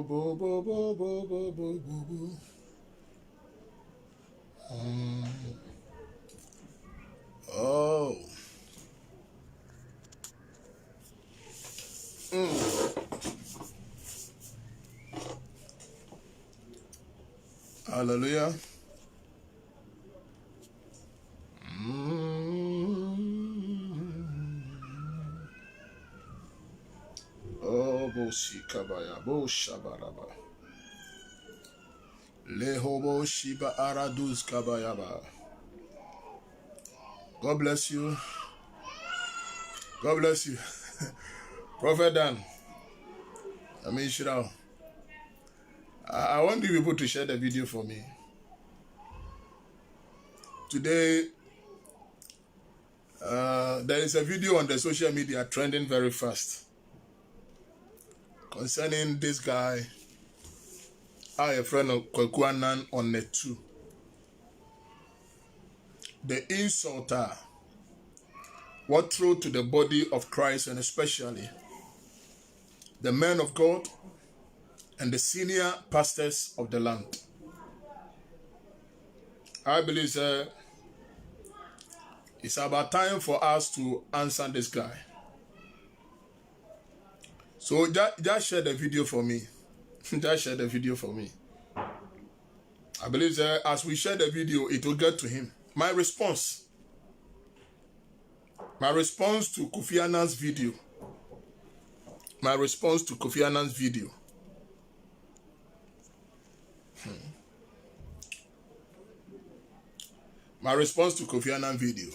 bo bo bo bo bo bo bo bo. Oh. Hallelujah. Oh, bo si kabaya bo shabaraba. Lehobo shiba araduz kabayaba. God bless you. God bless you. Prophet Dan. I mean, Shirao. I want you people to share the video for me. Today, there is a video on the social media trending very fast concerning this guy, a friend of Kwaku Anan on the 2. The insulter, what threw to the body of Christ, and especially the men of God and the senior pastors of the land. I believe it's about time for us to answer this guy. So just share the video for me. Just share the video for me. I believe as we share the video, it will get to him. My response to Kofi Annan's video. My response to Kofi Annan's video. My response to Kofi Annan video.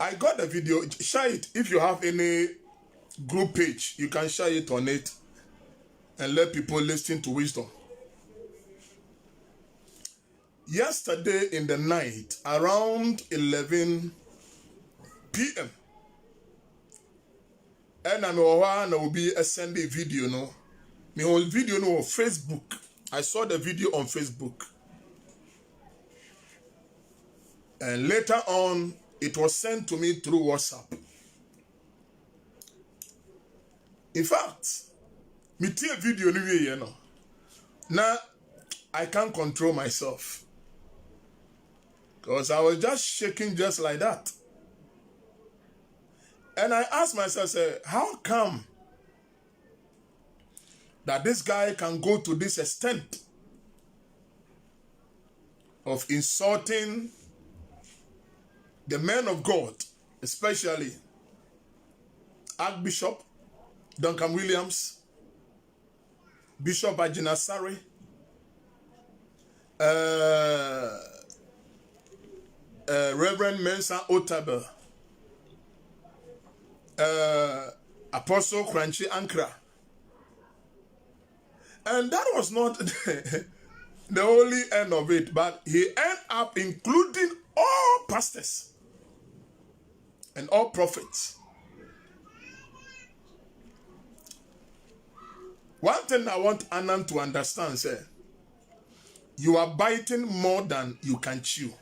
I got the video. Share it. If you have any group page, you can share it on it and let people listen to wisdom. Yesterday in the night, around 11 p.m., and I will be sending a video, no? My whole video no on Facebook. I saw the video on Facebook. And later on, it was sent to me through WhatsApp. In fact, me see a video anyway, you know. Now, I can't control myself. Because I was just shaking just like that. And I asked myself, how come that this guy can go to this extent of insulting the men of God, especially Archbishop Duncan Williams, Bishop Ajina Sari, Reverend Mensa Otaber, Apostle Crunchy Ankra. And that was not the only end of it, but he ended up including all pastors and all prophets. One thing I want Annan to understand, sir, you are biting more than you can chew.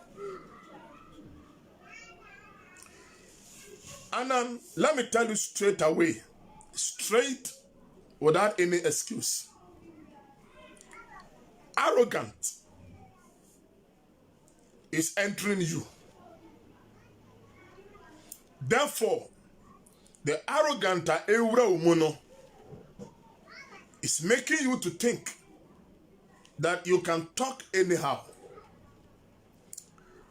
Annan, let me tell you straight away, straight without any excuse. Arrogant is entering you. Therefore, the arrogant is making you to think that you can talk anyhow.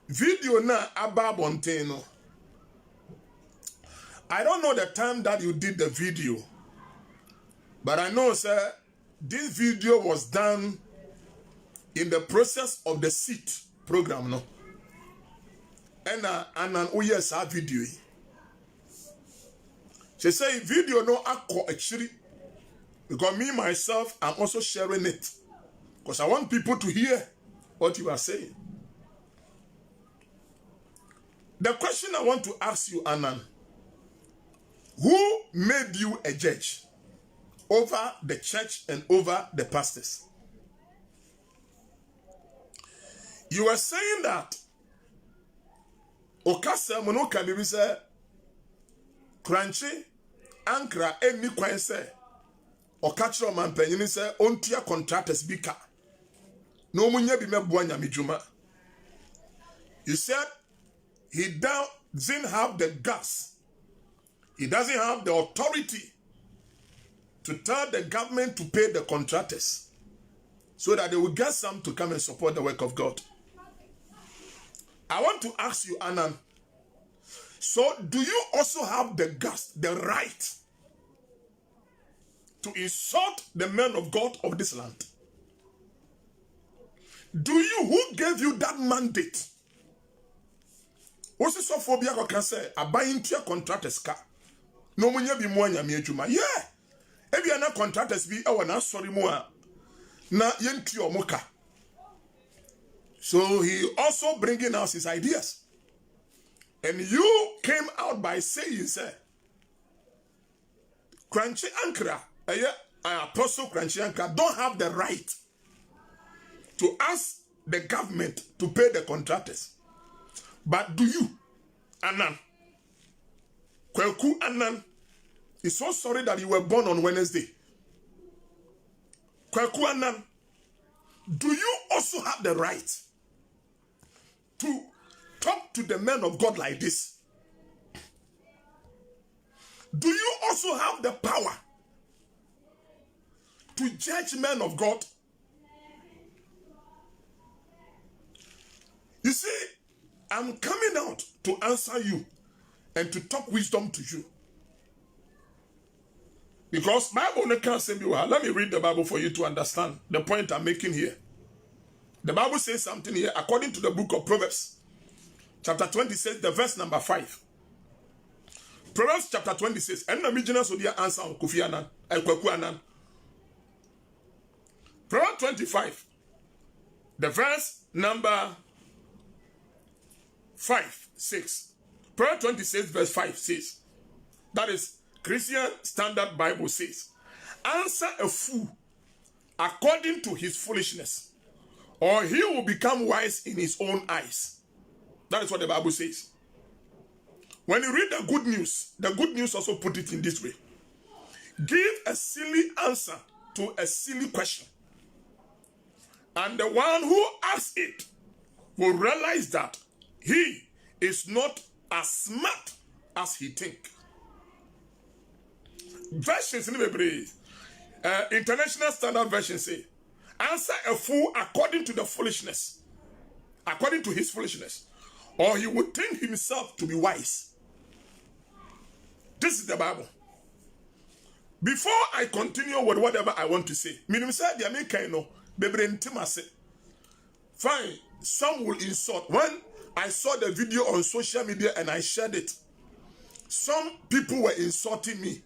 Video na ababonteno. I don't know the time that you did the video, but I know, sir, this video was done in the process of the SEAT program, no? And an yes, our video. She say video no akko actually, because me myself I'm also sharing it because I want people to hear what you are saying. The question I want to ask you, Annan, who made you a judge over the church and over the pastors? You were saying that Okasa Monoka Bibi said Crunchy Ankra any kwan say or catch your man penny say ontia contractors bika. No munya bi meboa nyame dwuma. He said he doesn't have the gas. He doesn't have the authority to tell the government to pay the contractors so that they will get some to come and support the work of God. I want to ask you, Anan, so do you also have the gas, the right to insult the men of God of this land? Do you, who gave you that mandate? What's the phobia can say? I buy into your contractors car. No one be more than me. Yeah. If you are not contractors, be our now sorry more. Na yenti or moka. So he also bringing us his ideas. And you came out by saying, sir, Crunchy Ankara, Apostle Crunchy Ankara don't have the right to ask the government to pay the contractors. But do you, Anan? Kweku Anan is so sorry that you were born on Wednesday. Kweku Anan, do you also have the right to talk to the men of God like this? Do you also have the power to judge men of God? You see, I'm coming out to answer you and to talk wisdom to you. Because Bible can't say me well. Let me read the Bible for you to understand the point I'm making here. The Bible says something here according to the book of Proverbs. Chapter 26, the verse number 5. Proverbs chapter 26. And the original so dear answer on Kofi Annan and Kweku Annan. Proverbs 25. The verse number 5, 6. Proverbs 26 verse 5 says, that is Christian Standard Bible says, answer a fool according to his foolishness, or he will become wise in his own eyes. That is what the Bible says. When you read the good news also put it in this way. Give a silly answer to a silly question, and the one who asks it will realize that he is not as smart as he thinks. Versions in the International Standard Version say, answer a fool according to the foolishness, according to his foolishness, or he would think himself to be wise. This is the Bible. Before I continue with whatever I want to say, fine, some will insult. When I saw the video on social media and I shared it, some people were insulting me.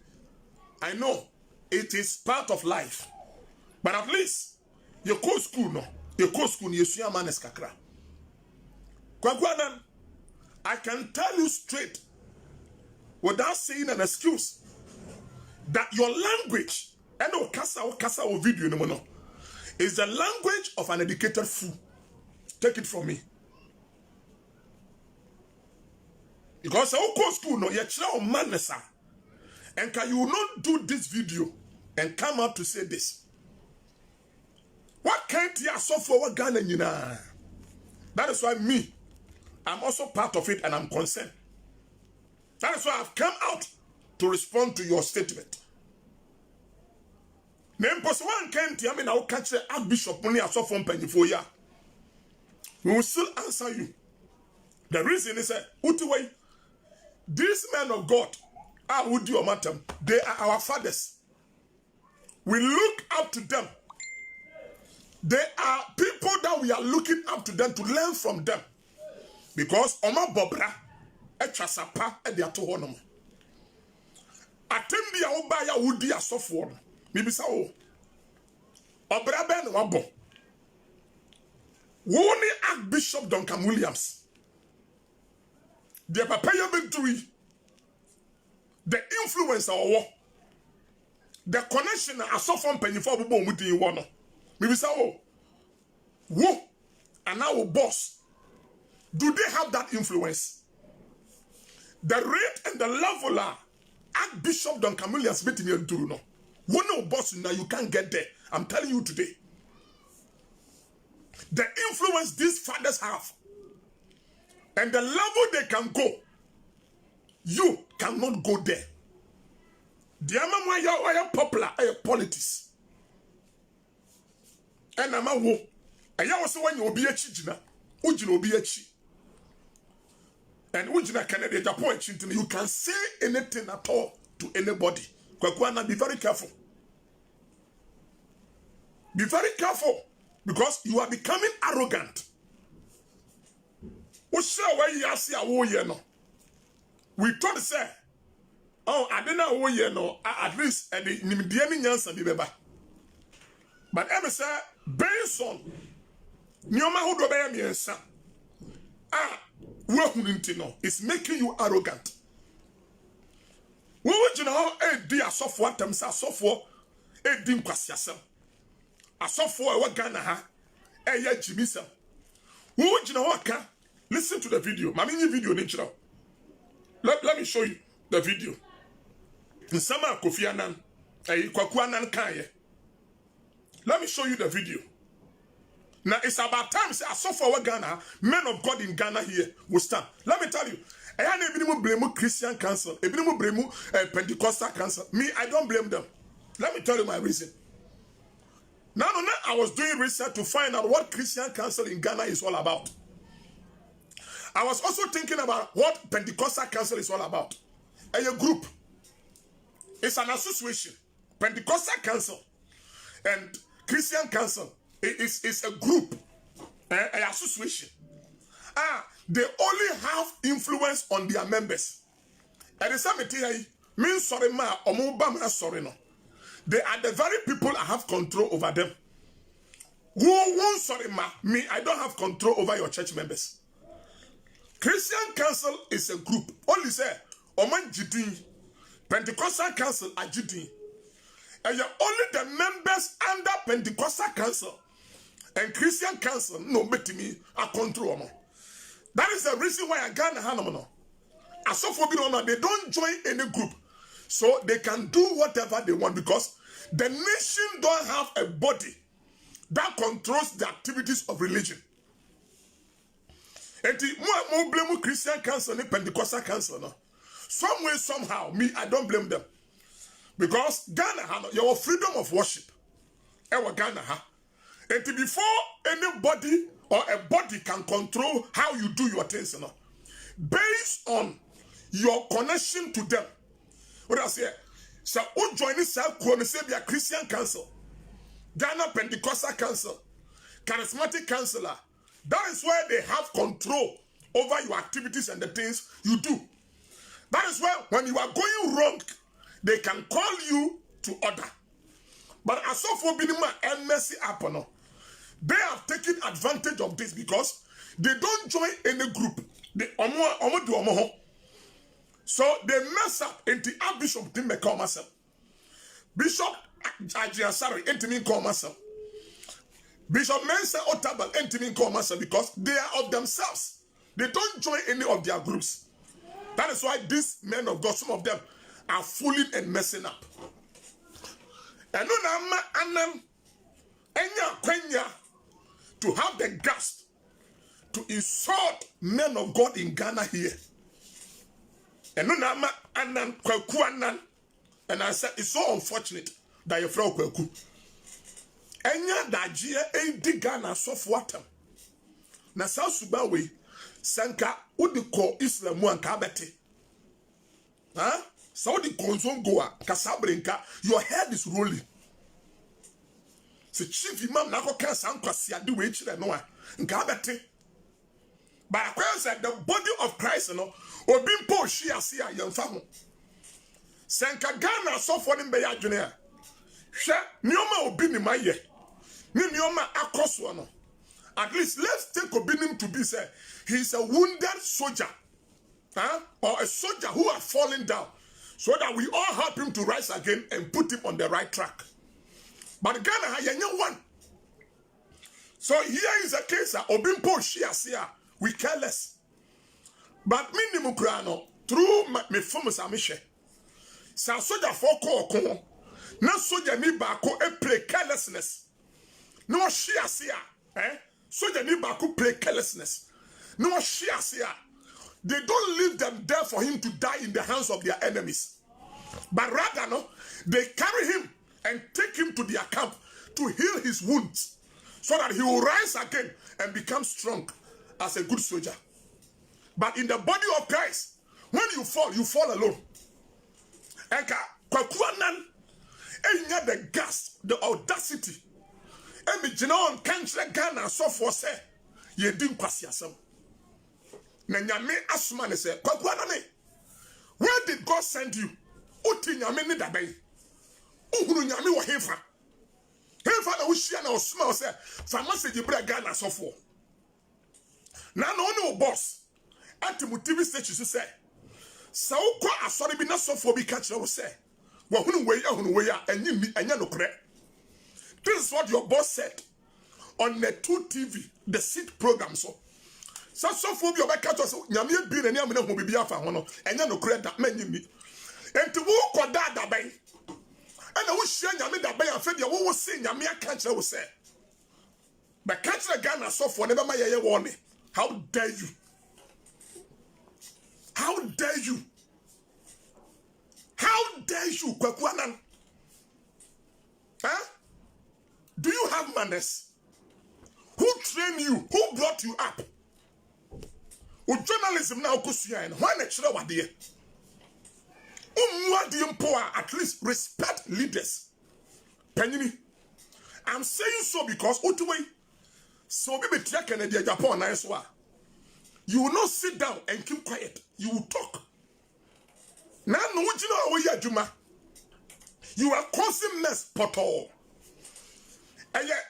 I know it is part of life, but at least you go school no, you go school you see a man kakra. Kwagwanan, I can tell you straight, without saying an excuse, that your language, and kasa o video no, is the language of an educated fool. Take it from me. Because I go school no, you try man sir. And can you not do this video and come out to say this? What can't you suffer what Ghana you know? That is why me, I'm also part of it and I'm concerned. That is why I've come out to respond to your statement. One can't I mean I'll catch the Archbishop money I saw from penny for ya. We will still answer you. The reason is that these men of God, they are our fathers. We look up to them. They are people that we are looking up to them to learn from them. Because Oma Bobra, Echasapa, and they are to honor. Atembi Obaya would be a software. Maybe so. Obra Ben Wabo. Woni Archbishop Duncan Williams. The Papa Yabentui. The influence of war, the connection I saw from penny for Bobo Muti one. Maybe so. Who and our boss. Do they have that influence? The rate and the level Archbishop Duncan Williams meeting you do no. One no boss now you can't get there. I'm telling you today. The influence these fathers have and the level they can go, you cannot go there. The why you popular politics. And I'm a wo. And you also when you be a chijina, ujino be a chi. And ujina Canada Japan chintin, you can say anything at all to anybody. Kwakwana, be very careful. Be very careful because you are becoming arrogant. We thought say, oh, I didn't know at least at the Nimidiani Yansan di Beba. But ever say, based on Nyoma Hudobe Miensa, it's making you arrogant. We would you know, dear software terms are software, dim quasiasem. A software what Ghana ha, ya Jimisa. We would you know what can listen to the video. Mammy video nature. Let me show you the video. Nsama Kofi Annan, Kwaku Annan Kanye. Let me show you the video. Now it's about time say I saw for Ghana, men of God in Ghana here will stand. Let me tell you, I have blame Christian Council, blame Pentecostal Council. Me, I don't blame them. Let me tell you my reason. Now I was doing research to find out what Christian Council in Ghana is all about. I was also thinking about what Pentecostal Council is all about. A group. It's an association. Pentecostal Council and Christian Council is a group, an association. They only have influence on their members. And the same means sorry ma omubam sorry no. They are the very people I have control over them. Who won't sorry ma me? I don't have control over your church members. Christian Council is a group. Only say Oman Jidin, Pentecostal Council are Jidin. And you're only the members under Pentecostal Council and Christian Council no bet me a control. That is the reason why I got Hanamono. As so for they don't join any group. So they can do whatever they want because the nation don't have a body that controls the activities of religion. And more blame Christian Council and Pentecostal Council. No? Some way, somehow, me, I don't blame them. Because Ghana, your freedom of worship. Ewa Ghana, and before anybody or a body can control how you do your things, no? Based on your connection to them. What I say? So, who join this Christian Council, Ghana Pentecostal Council, Charismatic Councilor. That is where they have control over your activities and the things you do. That is where when you are going wrong, they can call you to order. But as of for Binima and Mercy Apono, they have taken advantage of this because they don't join any group. They so they mess up into Archbishop Timbe call myself. Bishop Ajiasari Intimi call myself. Bishop Mensa Otabal Intimi call myself because they are of themselves. They don't join any of their groups. That is why these men of God, some of them are fooling and messing up. And to have the guts to insult men of God in Ghana here. And I said it's so unfortunate that you throw Kweku. Enya dajie di Ghana software. Na South Sudan we sanka udi ko Islam wan ka bete. Saudi konzongoa kasabrenka, your head is rolling. The chief imam na ko kan sankwasi ade we chire no a nka bete. But I said the body of Christ no obi mpo hwi ase a yemfa ho. Sanka Ghana sofo ni mbe ya dwene a. Hwe nioma obi ni maye. Ni nioma akoso no. At least let's take Obinim to be said he's a wounded soldier. Or a soldier who has fallen down. So that we all help him to rise again and put him on the right track. But Ghana has one. So here is a case of Obimpo Shiasia. We care less. But minimum grano through me famous amishe. Sa soldier for ko na soldier ni baako play carelessness. No share sia, soldier ni baako play carelessness. No share sia. They don't leave them there for him to die in the hands of their enemies. But rather, no, they carry him and take him to their camp to heal his wounds so that he will rise again and become strong as a good soldier. But in the body of Christ, when you fall alone. Eka, kwakuanan, enya the gas, the audacity. Emi jina on kantre Ghana so for say, ye din kwasi asem. Na nyame asuma ne say, kwakuanan, where did God send you? Uti nyame ni dabei. Uhunu nyame wo hefa. Hefa na ushia na osuma o say, fa message bra Ghana so for. Na no boss. Ati mu TV station say, sa ukwa asori bi na sofo bi ka kire wo say, wa hunu we ya enyi mi enya no kre. This is what your boss said on the 2 TV, the seat program so. Sa sofo bi obeka to so nyame bi na ni amena hu bibi afa ho no, enya no kre da manyi mi. Enti wo koda da ban. Ana wo hia nyame da ban afa de wo se nyame aka kire wo say. Ba ka kire Ghana sofo ne be ma yeye wo ne. How dare you? How dare you? How dare you, Kwakuanan? Huh? Do you have manners? Who trained you? Who brought you up? With journalism now, why not show what dear? At least respect leaders. Penny, I'm saying so because Utuway, so maybe Tiakan and Japan, nice one. You will not sit down and keep quiet. You will talk. Now, no, you are causing mess, Poto. And yet,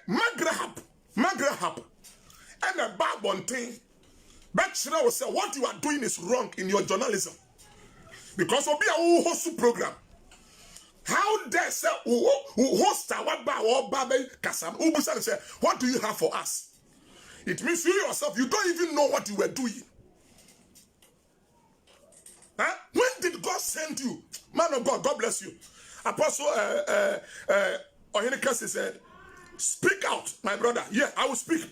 Magrahab, and a bad one thing. But will say, what you are doing is wrong in your journalism. Because of a host program. How dare say, host our bar or Babe Kasam, Ubusan say, what do you have for us? It means you yourself, you don't even know what you were doing. Huh? When did God send you? Man of God, God bless you. Apostle Ohenikasi said, speak out, my brother. Yeah, I will speak.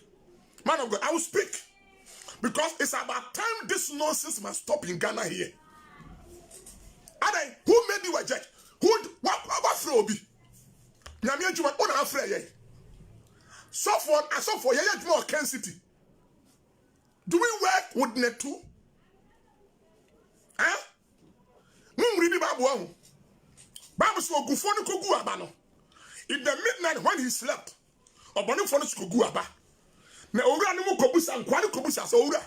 Man of God, I will speak. Because it's about time this nonsense must stop in Ghana here. Adai, who made you a judge? What Frobi? Nyamia Juma, what are afraid? So for Yaya Juma Ken City. Do we work with Netu? Huh? Read Babu. Babu so Gufoni Kogu Abano. In the midnight when he slept, Obonu Fonis Kogu Aba. Ne Ora Nimu Kobusa and Kwani Kobusa Ora.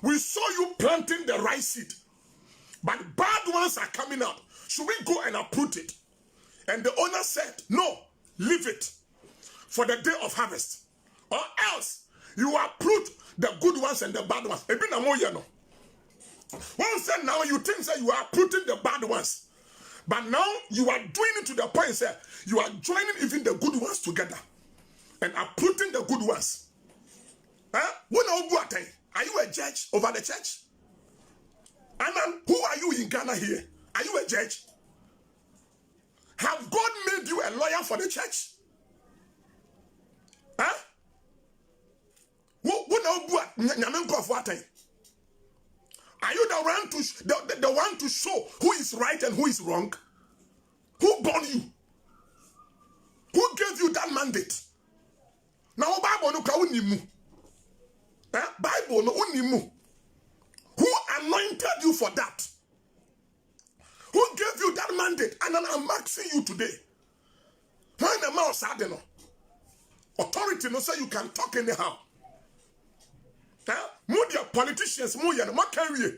We saw you planting the right seed. But bad ones are coming out. Should we go and uproot it? And the owner said, no, leave it for the day of harvest. Or else you uproot the good ones and the bad ones. One said now you think that you are uprooting the bad ones. But now you are doing it to the point that you are joining even the good ones together. And uprooting the good ones. Huh? Are you a judge over the church? And who are you in Ghana here? Are you a judge? Have God made you a lawyer for the church? Huh? Are you the one to show who is right and who is wrong? Who born you? Who gave you that mandate? Now Bible no ka unimu. Bible no unimu. Who anointed you for that? Who gave you that mandate? And I'm asking you today. When the mouse had no authority, no say you can talk anyhow. Mood your politicians, what can we?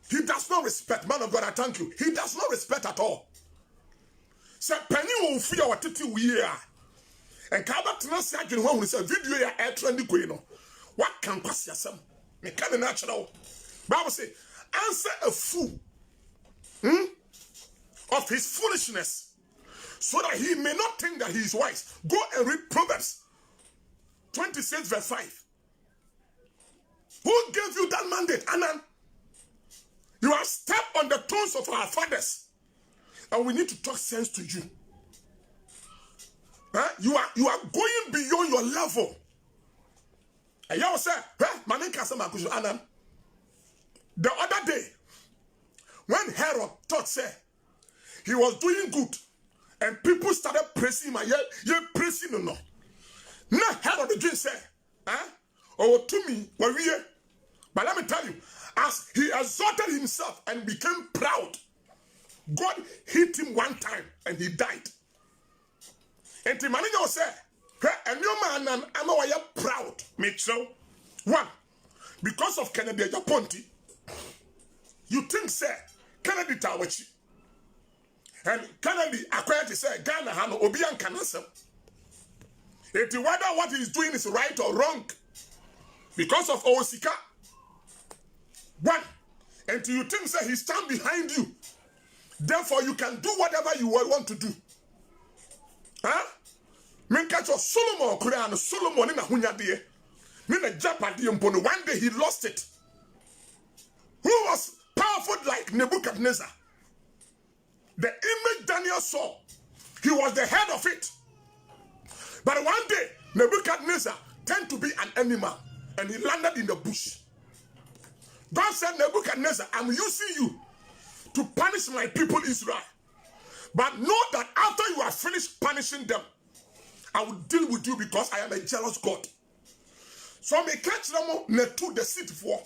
He does not respect. Man of God, I thank you. He does not respect at all. Say penny will fear what titi we are. And Kaba Tina Sajin Home is a video ya air trendy queen. What can pass yourself? Me kind of natural. Bible say, answer a fool of his foolishness, so that he may not think that he is wise. Go and read Proverbs 26 verse 5. Who gave you that mandate, Anan? You have stepped on the toes of our fathers. And we need to talk sense to you. Huh? You are going beyond your level. And you say, the other day, when Herod thought, say, he was doing good, and people started praising him, yeah, praising him, no. Now Herod the dream say, oh, to me, but let me tell you, as he exalted himself and became proud, God hit him one time and he died. And the man say, and your man, I'm proud, Mitchell. One, because of Kennedy Japonti, you think, say, Kennedy Tawachi, and Kennedy acquired to say, Ghana Hano Obian Kanasa. If you wonder what he's doing is right or wrong, because of Osika. One, and you think, say, he stand behind you. Therefore, you can do whatever you want to do. Huh? Menkacho Solomon Korean Solomon in a hunyadie. Nina Japadi Mpono. One day he lost it. Who was powerful like Nebuchadnezzar? The image Daniel saw, he was the head of it. But one day, Nebuchadnezzar turned to be an animal and he landed in the bush. God said, Nebuchadnezzar, I'm using you to punish my people Israel. But know that after you are finished punishing them, I will deal with you because I am a jealous God. So may catch them to the seat for.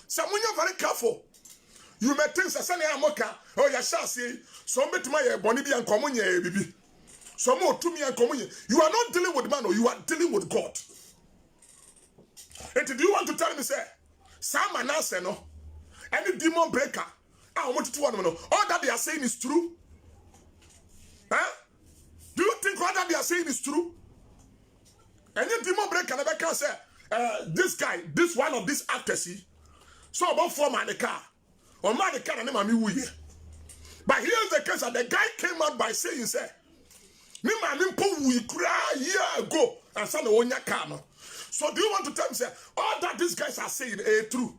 So when you're very careful, you may think oh, you shall say, somebody to my bonnie and common baby. Some more to me and communion. You are not dealing with man, or you are dealing with God. And do you want to tell me, say, Sam and I no, any demon breaker, I want to one know. All that they are saying is true. Huh? Do you think what that they are saying is true? Any demon breaker never can say, this guy, this one of these actors, so about 4 man the car, or man the car and name me. But here's the case that the guy came out by saying, say, me man we cry year ago and son of Onya Kano. So do you want to tell me, say, all that these guys are saying is true?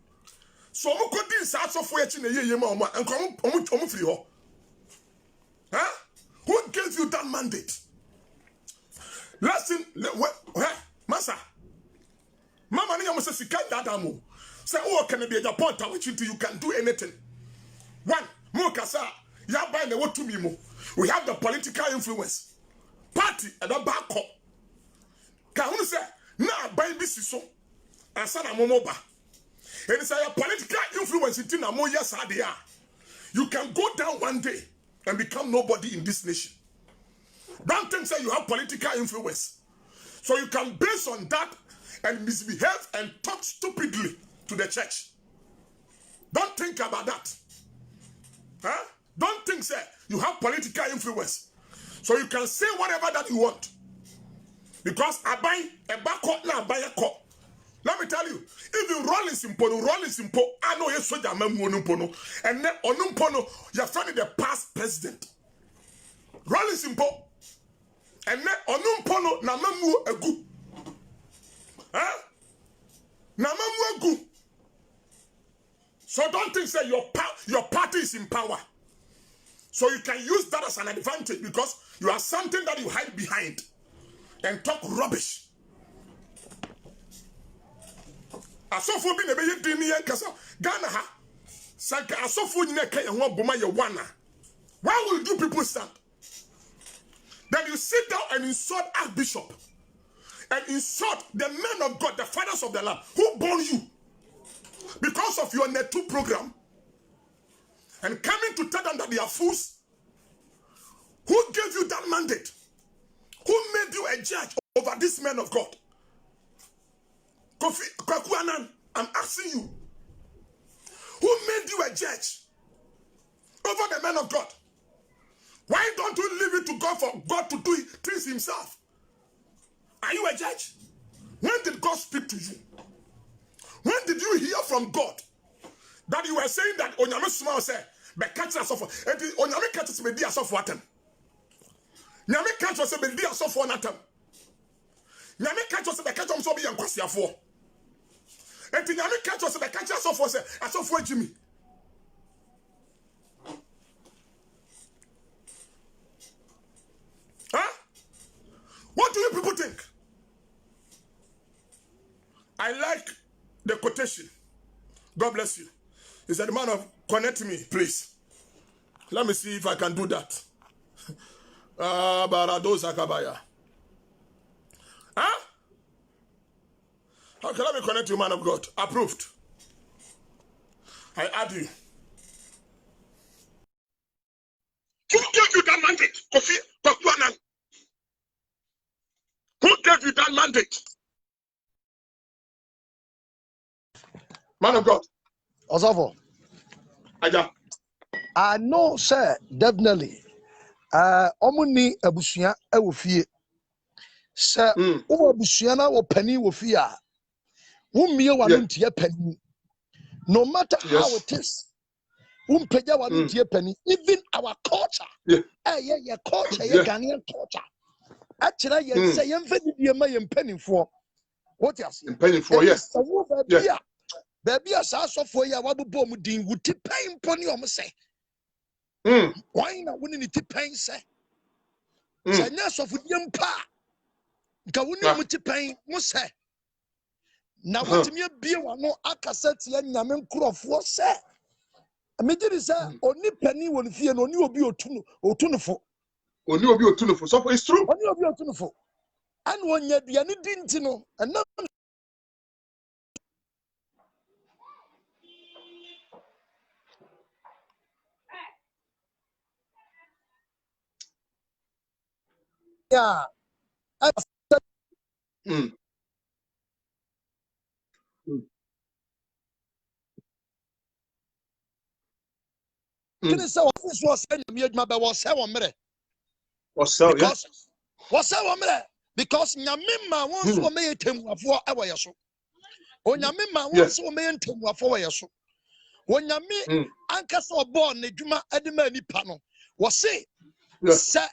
So I'm going to start off with you and come free. Huh? Who gave you that mandate? Listen, Massa. Mama, you must say, that say, oh, can it be a point which you can do anything? One, Mokasa, you have by the word to me more. We have the political influence. Party at the back up. Can you say, now baby so and son of Momoba? And it's a political influence in Moya Sadia. You can go down one day and become nobody in this nation. Don't think say you have political influence. So you can base on that and misbehave and talk stupidly to the church. Don't think about that. Huh? Don't think say you have political influence. So you can say whatever that you want. Because I buy a back court now, buy a court. Let me tell you, even Rollins Impo, I know yes, soldier man Monumpono, and then Onumpono, you're finding the past president. Rollins Impo, and then Onumpono, Namamu Egu. Huh? Namamu Egu. So don't think say your party is in power. So you can use that as an advantage because you are something that you hide behind and talk rubbish. Asofo bi na be yedini yankasa Ghana ha sanka asofo nyina kan ho boma ye wana. Why will you people stand? Then you sit down and insult Archbishop and insult the men of God, the fathers of the land who born you because of your Net2 program and coming to tell them that they are fools. Who gave you that mandate? Who made you a judge over this man of God? Kofi Kwaku Annan, I'm asking you. Who made you a judge over the man of God? Why don't you leave it to God for God to do things himself? Are you a judge? When did God speak to you? When did you hear from God that you were saying that Onyame Suma said, "But catch us off." And Onyame catch us be us off watem. Nyame catch us be us off one atem. Nyame catch us be catch us so be yankwasiafo. And Nyame catch us be catch us off say asof Jimmy. I like the quotation. God bless you. He said, man of, connect me, please. Let me see if I can do that. Barado Zakabaya. Huh? Okay, let me connect you, man of God. Approved. I add you. Who gave you that mandate? Kofi Kwakuanan. Who gave you that mandate? Man of God. Osavo. Aja. I know, sir, definitely. Omuni abusuya ewofie. Sir, abusuya na wo pani wo fie a. Wo mie wanu ntie pani. No matter how it is. Umpeja wanu ntie pani. Even our culture. Yeah, culture, Ghanaian culture. Actually, you say you mfe penny for. What you say? Penny for, yes. Baby, as I saw for you, what bomb ding would tip pain pony or say. Why not winning it pain, say? Say, yes, of young pa. Gawuni muti pain, must say. Now, what me be one no akaset yan yamen crop for, say. I mean, it is only penny when fear no new be or tuneful. Only will be a tuneful. So it's true. Only will be a tuneful. And when you didn't know, and now. Yeah. Can you say what this was saying? Was say one minute. Because was say 1 minute. Because Nyamima wants to make him for our yaso. When Nyamima wants to make him for yaso. When Yami Ankas or born the Juma Edimani panel was say, sir,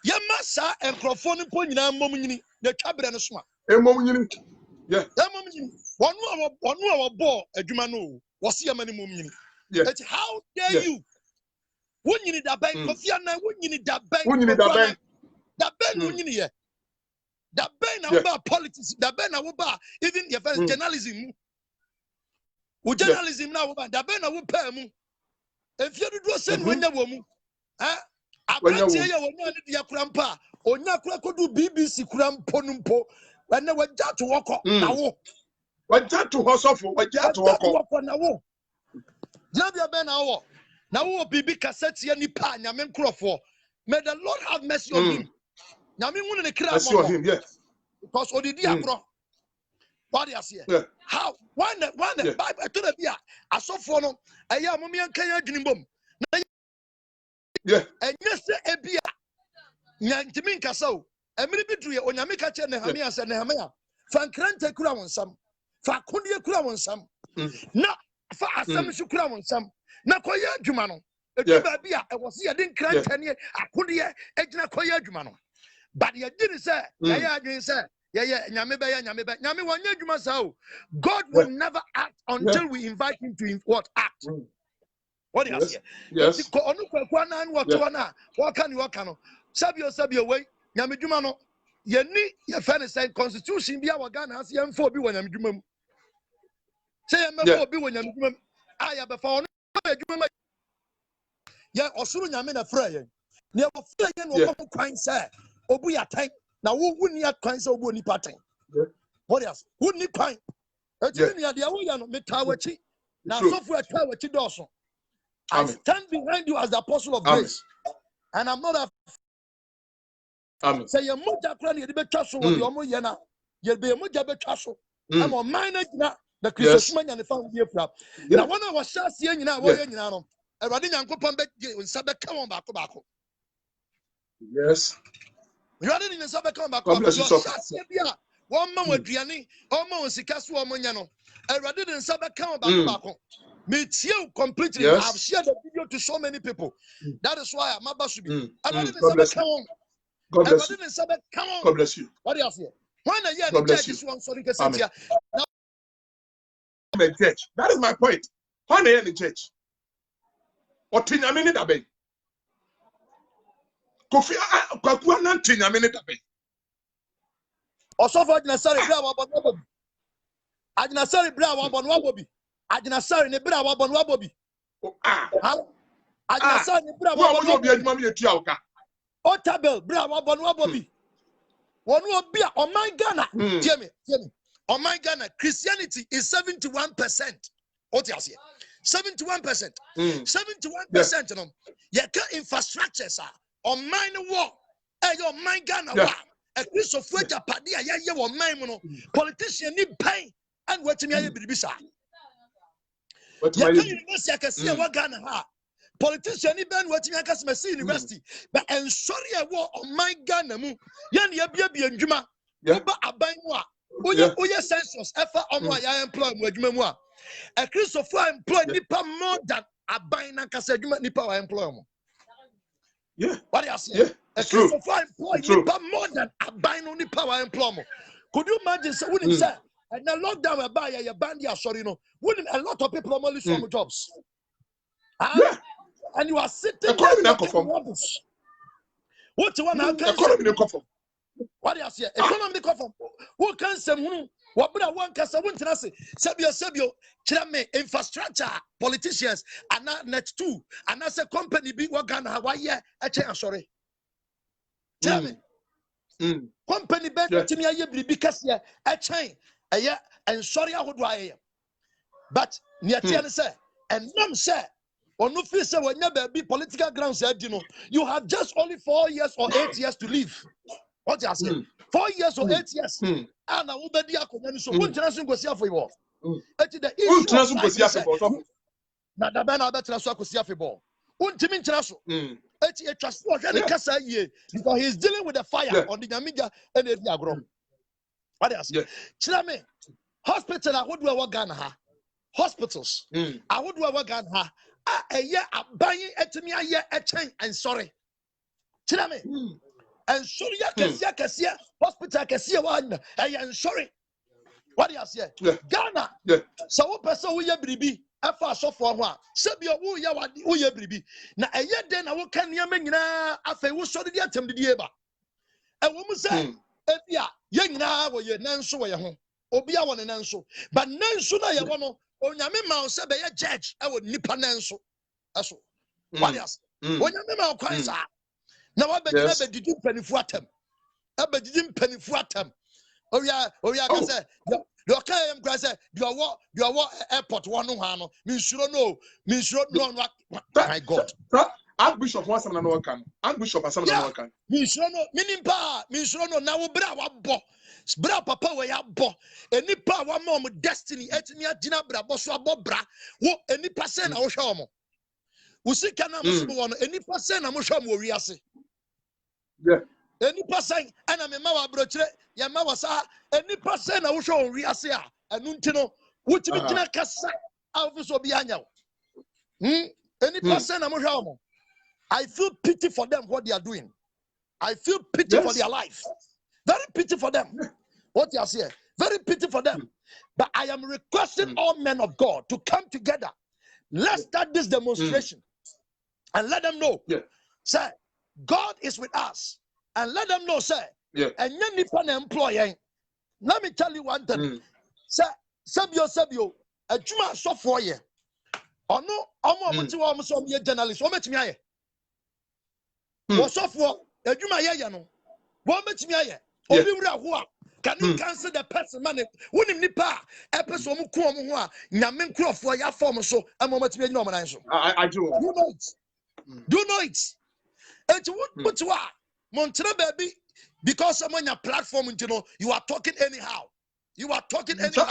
Yamasa and Crophone Ponina Momini, the cabinet and swamp. Yeah, one hour ball a Jumano was Yamani Momini. That's how dare you. When you need a bank of Yana, when you need that bank, that bank, when you need that bank about politics, that bank about even your first journalism. With journalism now, that bank will pay mu. If you do send when you woman, I can't tell you when you need your grandpa or Nakra could do BBC Cramponumpo when they were just to walk up now. What that to Hosofo, what that to walk up now. Jabia Ben hour. Now, Bibi cassette any pan, Yamen Crawford. May the Lord have mercy on him. Yamin wouldn't a crowd on him, yes. Because of the diapro. What is here? How? Why the Bible to the beer? I saw for no, a young mummy and Kaya Jinibum. Yeah, and yes, a beer. Yantimin Casso, a military on Yamika Nehemiah and Nehemiah. Fankrante Kura on some. Fakundia Kura on some. Not for some Kura on some. Nakoya Jumano. I was here, didn't cry 10 years. I couldn't hear Nakoya Jumano. But you didn't say, God will never act until we invite him to what act. What do you say? Yes. What can you can? Sabio way, Yamijumano. Yeni, your fan said constitution be our gun as young for be when I'm Jumum. Say, I'm not be when I'm Jumum. I have a phone. Yeah, or soon I'm in a fray. Never feel again, crime, sir. Obuya time. Now, who wouldn't have crimes or wouldn't pattern? What else? Wouldn't it crime? It's in the idea we are not Metawachi. Now, software Tawachi Dawson. I stand behind you as the apostle of grace. And I'm not a say a moja cranny, the betrasso, or the Omoyana. You'll be a moja betrasso. I'm a minor, the Christmas and the family. Now, when I was just seeing you now, a running Uncle Pumbet with Sabbath come on back. Yes. You are in the Sabbath come back. One man with Diani, almost a castle Moniano. I rather than Sabbath come back. Meet you completely. I've shared the video to so many people. That is why I'm about to be. I rather than Sabbath come on. God bless you. Come on. God bless you. What else here? When a year the church is one sorry to say church. That is my point. When a the church. What in a minute abe? Kofi Kwakuanan tin a minute abe. Also for necessary Agyinasare bra wa bɔ no wabobi. Agyinasare ne bra wa bɔ no wabobi. Agyinasare ne bra wa bɔ no wabobi. Otabel bra wa bɔ no wabobi. Wonu obi a Oman Ghana. Hear me. Oman Ghana Christianity is 71%. What you say? 71%. 71% no. Yeka infrastructures are Oman war. Your mind Ghana war. A Christ of Fuja Padia, ya wa mind, politician need pain and what to me, Bisa. University, I can see what Ghana ha. Politician need ban what you can see university, but and sorry, I war on my Ghana mu. Yan Yabi and Juma, but a bangwa. Oya census, ever on my employ Mujumwa. A Christ of Fuja employ Nipa more than a bang and Casajuma Nipa employment. Yeah. What do you say? A Christopher employed more than a bind only power employment. Could you imagine? So wouldn't say and the lockdown by a bandia sorry no wouldn't a lot of people only some jobs. Yeah. And you are sitting there. What you want to economy? What do you say? Economy conform. Who can say what but one can say Sabio Chame infrastructure politicians and not net two and as a company be what Ghana Hawaii a sorry. Tell me. Company better to me because a chain a year and sorry I would why. But near say and none say or no feel say when never be political grounds said you have just only 4 years or 8 years to live. What you say? 4 years or 8 years. And I will be the so one generation go see for you. The issue na da ba na better so go see for you. Untimi nkyerɛ so. Because he's dealing with the fire on the Namiga and the agro. What else? Kyerɛ me hospital I would do Ghana ha. Hospitals I would do Ghana ha. A year abayin etimi aye echen and sorry. Kyerɛ me and sorry kasia hospital kasia one and sorry. What do you say? Ghana. So what person we bribi afa so for ho a sebia wo ya wo ya bribi na eye den na wo kan niam nyina afa wo so de atem de eba e wo mu say ebia ye nyina wo ye nanso wo ye ho obi a wo ne nanso but nanso na ye wo no onyame ma wo se be ye judge e wo nipa nanso aso what else onyame ma wo kwan sa na wa be gina be didi panifu atem e be didi panifu atem oya ka say the okay am gra say the airport one no minsuro no my god Archbishop wants some no kan Archbishop asam no kan minsuro no na wo bra wa bo bra papa we ya bo enipa wa mom destiny etimi agina bra bo so abo bra wo enipa se na wo hwe omo usika na mo so wo no enipa se na mo hwe omo wi ase enipa se ana me ma wa brochire ya ma wa sa enipa se na wo hwe on wi ase a anu nti no wotimi gina kasa afiso bi anya wo enipa se na mo hwe omo I feel pity for them what they are doing. I feel pity for their life. Very pity for them. What you are saying? Very pity for them. But I am requesting all men of God to come together. Let's start this demonstration and let them know. Say, God is with us. And let them know, say, and you need an employer. Let me tell you one thing. Say, Sabio, a Juma so for you. Or no, I'm a journalist. What makes me? What's up for a Juma Yano? What makes me? Can you cancel the person money? Wouldn't nipa episode mukuwa nyamin crop for your form so a moment to be normal. I do. You know it. Do you know it? And what you are Montana baby because someone your platform you are talking anyhow. You are talking anyhow.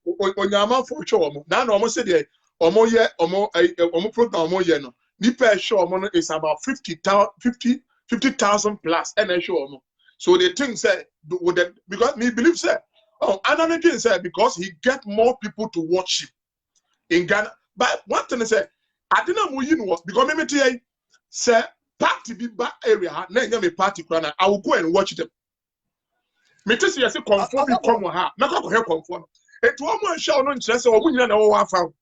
Onyama for sure. Now almost said omo program no. Nipa show is about 50,000 plus and show. So they think say because me believe say another thing say because he get more people to watch him in Ghana. But one thing say I didn't know you was because me tell you say party be back area na me party krana I will go and watch them. Me tell you say conform be come ha na go help conform. Et one show no interest say obu nyina na wo afa.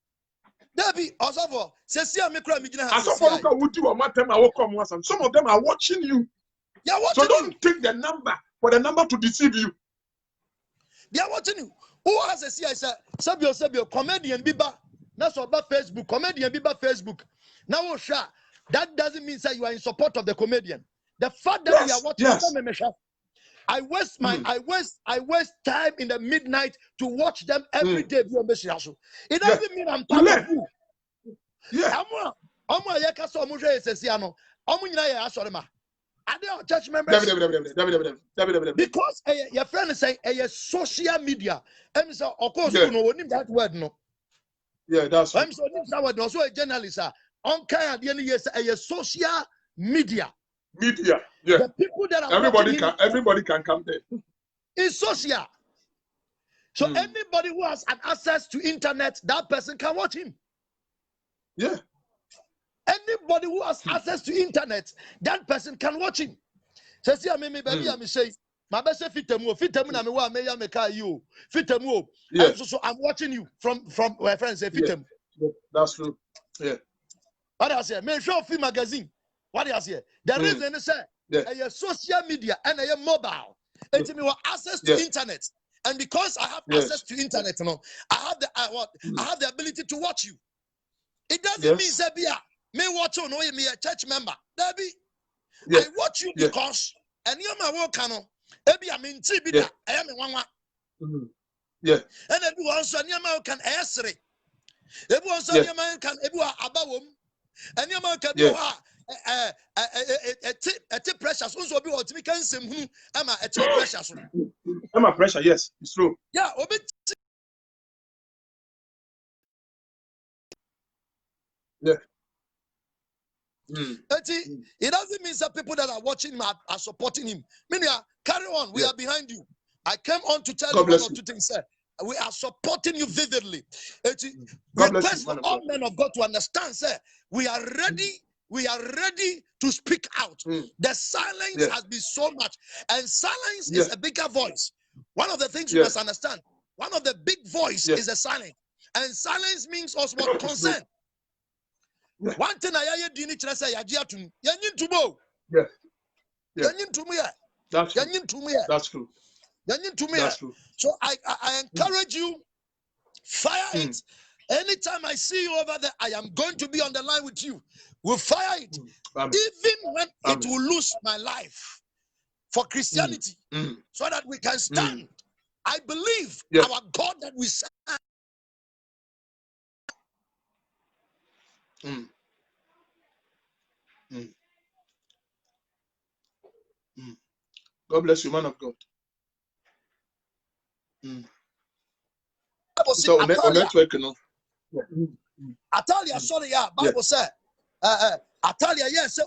Debbie, Osofo, Cecia Mikra Mijina has some of them are watching you. So don't take the number for the number to deceive you. They are watching you. Who has a see? I said, Sabio, comedian Biba. That's about Facebook. Comedian Biba Facebook. Now, that doesn't mean that you are in support of the comedian. The fact that we are watching I waste I waste time in the midnight to watch them every day. It doesn't mean I'm part of you. Yeah. Are they church members? Because your friend is saying a social media. I'm so of course you know that word no. Yeah, that's I'm so that word also a journalist. On kind a social media. Media, yeah. The people that are everybody can come there. It's social. So anybody who has an access to internet, that person can watch him. Yeah. Anybody who has access to internet, that person can watch him. So see, baby, I'm saying, my best fitemu na me wa me ya me ka you fitemu. So I'm watching you from my friends say fitemu. Yeah. That's true. Yeah. What I say? Me show film magazine. What do you say? The reason is a social media and a mobile. It means access to internet, and because I have access to internet, I have the ability to watch you. It doesn't mean say me watch you, no, me a church member. Debbie, I watch you because and you my work cano. Ebi I'm in TV. I am in one. Yeah. And everyone so near my can esre. Everyone so near my can everyone abawom. And your man can do a tip pressures also be what we can say am a tip pressures. Am a pressure, yes, it's true. Yeah, yeah. It doesn't mean that people that are watching him are supporting him. Meaning, carry on, we are behind you. I came on to tell you one or two things, sir. We are supporting you vividly. Request for all men of God to understand, sir. We are ready. We are ready to speak out. The silence has been so much, and silence is a bigger voice. One of the things you must understand. One of the big voice is a silence, and silence means also what consent. One thing I did not say, That's true. That's true. So I encourage you, fire it. Anytime I see you over there, I am going to be on the line with you. We'll fire it. Even when it will lose my life for Christianity, so that we can stand. I believe our God that we serve. God bless you, man of God. So on network, you know. Atalia, sorry, Bible said, Atalia, yes,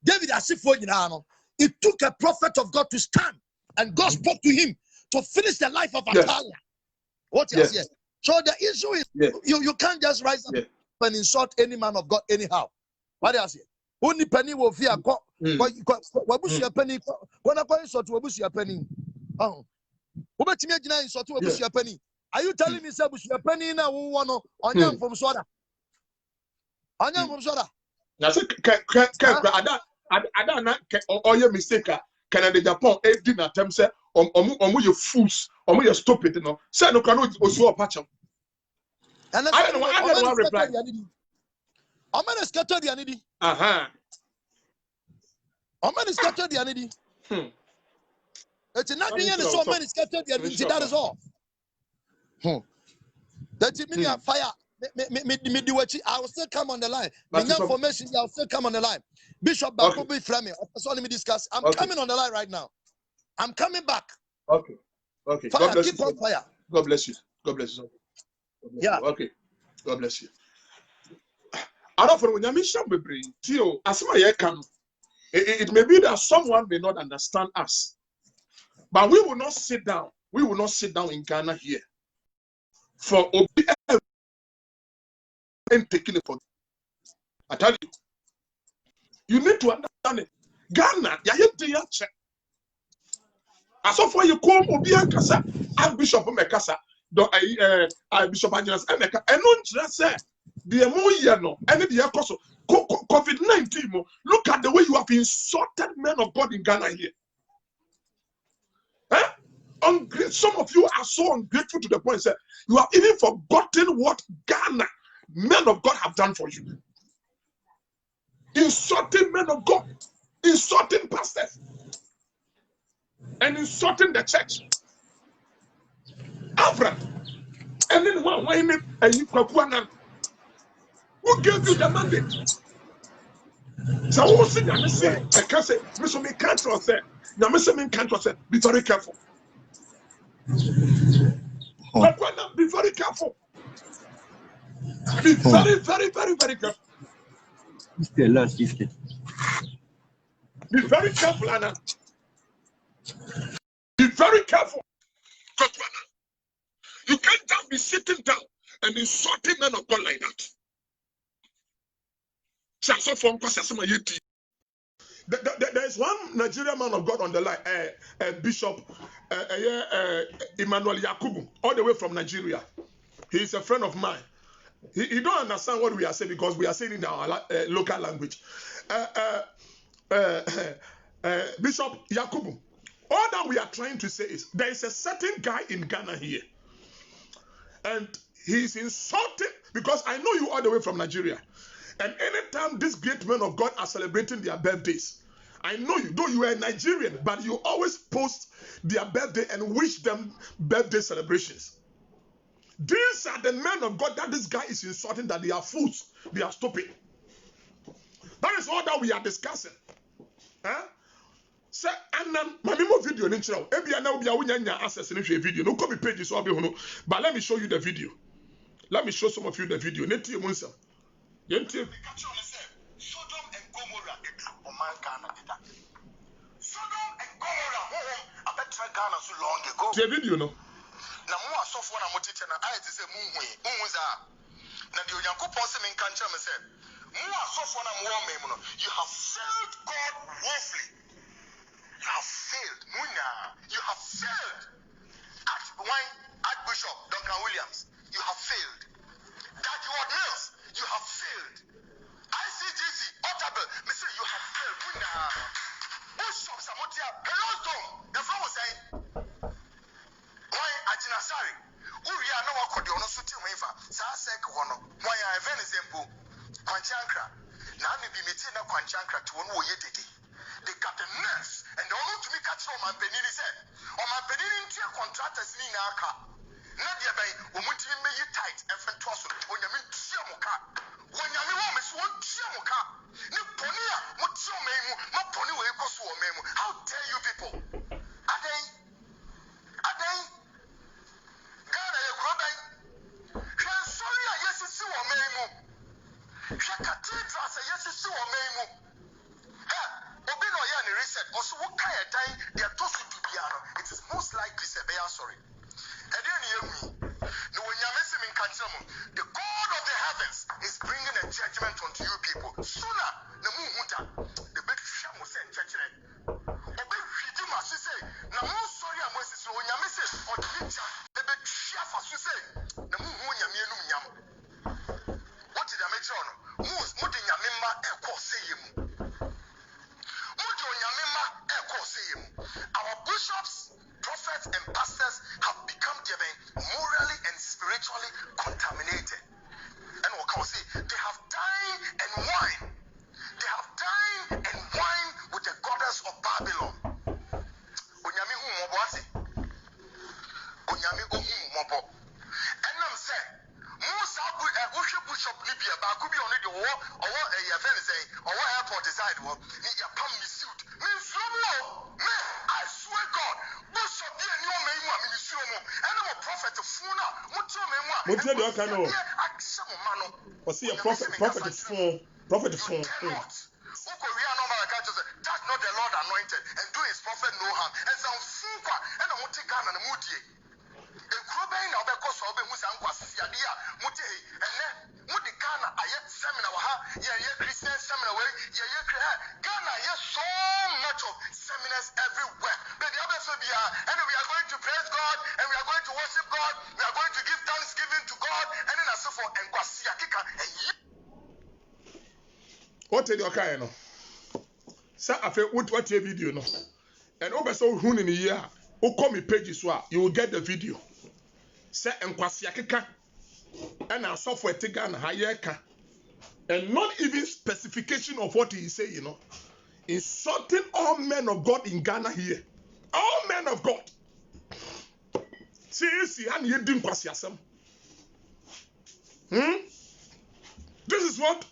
David Asifo, you know, it took a prophet of God to stand, and God spoke to him to finish the life of Atalia. What is yes? So the issue is you can't just rise up and insult any man of God anyhow. What is it? Only penny will fear. Wabusi a penny. When I call insult to Wabusi a penny. Oh, Ubachimia insult to Wabusi a penny. Are you telling me, Sabusi a penny now? One on young from Soda. On young from Soda. That's I don't know. Or your mistake. Canada, Japan, every attempt say, you fools, you stupid, you know. Say no cannot also a patch. And I don't know. Reply. I'm going to scatter the anidi. I'm going to scatter the anidi. It's not being so many scattered the anidi. That is all. That's it. Meaning fire. I will still come on the line. The information, I will still come on the line. Bishop Bakubi Frame. So let me discuss. I'm coming on the line right now. I'm coming back. Okay. Fire, God bless keep you. on fire. God bless you. God bless you. Yeah. Okay. God bless you. I don't know when you mention baby. Tio, as my can. It may be that someone may not understand us, but we will not sit down. We will not sit down in Ghana here for and taking it for. I tell you need to understand it. Ghana, ya check. As of when you come, Obi Kasa, Bishop Mekasa, Bishop Angeles Emeka, and non just the no, and the apostle COVID-19. Look at the way you have insulted men of God in Ghana here. Some of you are so ungrateful to the point that you have even forgotten what Ghana men of God have done for you. Insulting men of God, insulting pastors, and insulting the church. Abraham, and then who gave you the mandate? So who said that? I can't say, Mr. Me can't trust it. Now, Mr. Me can't trust it. Be very careful. Be very careful. Be very, very, very, very careful. Be very careful, Anna. Be very careful. You can't just be sitting down and insulting men of God like that. There is one Nigerian man of God on the line, Bishop Emmanuel Yakubu, all the way from Nigeria. He is a friend of mine. He don't understand what we are saying because we are saying in our local language. Bishop Yakubu, all that we are trying to say is there is a certain guy in Ghana here, and he's insulting because I know you all the way from Nigeria. And anytime these great men of God are celebrating their birthdays, I know you, though you are a Nigerian, but you always post their birthday and wish them birthday celebrations. These are the men of God that this guy is insulting, that they are fools, they are stupid. That is all that we are discussing. Huh? Say, my memo video in Chile. Access in video. No copy pages, but let me show you the video. Let me show some of you the video. Sodom and Gomorrah, Sodom and Gomorrah, I bet Ghana so long ago. The video, no? Now, more so for a motivator, I had to say, now the young couple in country said, more so for a more you have failed God woefully. You have failed, Muna. You have failed. Archbishop Duncan Williams, you have failed. Daddy Ward Mills, you have failed. ICGC, Otabil, Mr. You have failed. Muna. Bishop Samotia, hello, Tom. The phone was saying, why Ajinasari? Uria no one could do suit him for Sasek one. Why I have an example? Quanchankra. Now, maybe meeting a Quanchankra to one who you did. They got the nurse and they all to me catch on my penny said, on my penny into a contractors in our car. Nadia Bay, woman to me tight and fantastic when you mean Chiamoka. When you know Miss One Chiamoka, Niponia, what's your name? My pony will go to a memo. How dare you people? Are they? God, I agree. Sorry, yes, it's your memo. Cathedral, yes, it's your memo. Also, what kind of time they are tossing to be out? It is most likely say they are sorry. And then no, when you're missing in Kanchamo, the God of the heavens is bringing a judgment unto you people. Sooner, the moon, the big sham was sent church. Obey Hidima, she say, no more sorry, I'm Moses, when you're missing, or the big chef, as you say, the moon, yam. What did I make sure? Moose, mudding your member, a course say him. Our bishops, prophets, and pastors have become morally and spiritually contaminated. And what can we say? They have dined and wine. They have dined and wine with the goddess of Babylon. Onyame hu mobose. Onyame ohu mobo. And I'm saying, Musa Bishop Libya, but could be only the war or a event say, or what airport decide what you pump me suit. I swear God, Bishop be a new memo, and I'm a prophet of Funa, Mutu Memo. What you do, Kano? Or see a prophet of phone. That's not the Lord anointed, and do his prophet no harm. And some Fuka, and I want to go and Moody. A Crobain of the cost of the Musanqua, Siadia, Muti, and then Muti Ghana, I yet seminar, Christian seminar, Ghana, so much of seminars everywhere. But the other and we are going to praise God, and we are going to worship God, we are going to give thanksgiving to God, and then so forth, and Kwasiakika, and what did you say? Sir, I feel what your video no, and over so who in a year. Oko me pages wa, you will get the video. Say enkwasi akeka and our software tega na hayeka. And not even specification of what he is saying, you know. Insulting all men of God in Ghana here. All men of God. See, and you didn't pass yourself. This is what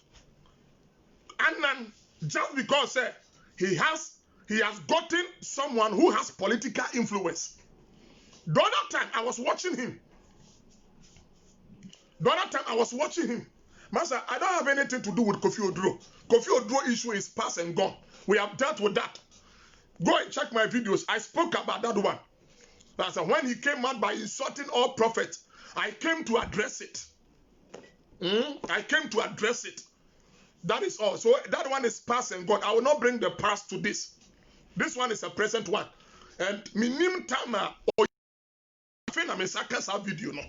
Annan, just because he has gotten someone who has political influence. The other time I was watching him. Master, I don't have anything to do with Kofi Oduro. Kofi Oduro issue is past and gone. We have dealt with that. Go and check my videos. I spoke about that one. That's when he came out by insulting all prophets. I came to address it. I came to address it. That is all. So that one is past and gone. I will not bring the past to this. This one is a present one. And minim tama or video no.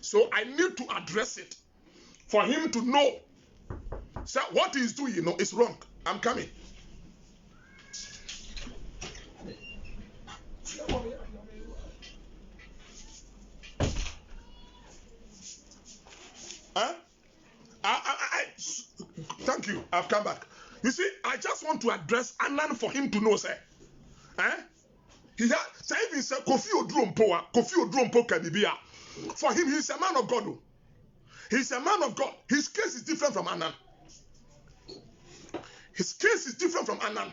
So I need to address it for him to know. So what he's doing, you know, is wrong. I'm coming. Thank you. I've come back. You see, I just want to address Annan for him to know, sir. He had, say if he said Kofi Oduro can be for him, he's a man of God. He's a man of God. His case is different from Annan. His case is different from Annan.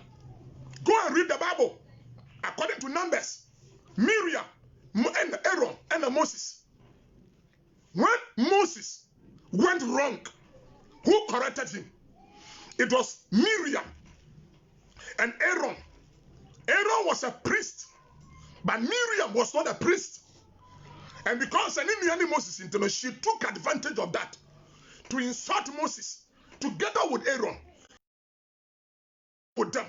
Go and read the Bible. According to Numbers, Miriam and Aaron and Moses. When Moses went wrong, who corrected him? It was Miriam and Aaron. Aaron was a priest, but Miriam was not a priest. And because Moses, she took advantage of that to insult Moses together with Aaron. With them.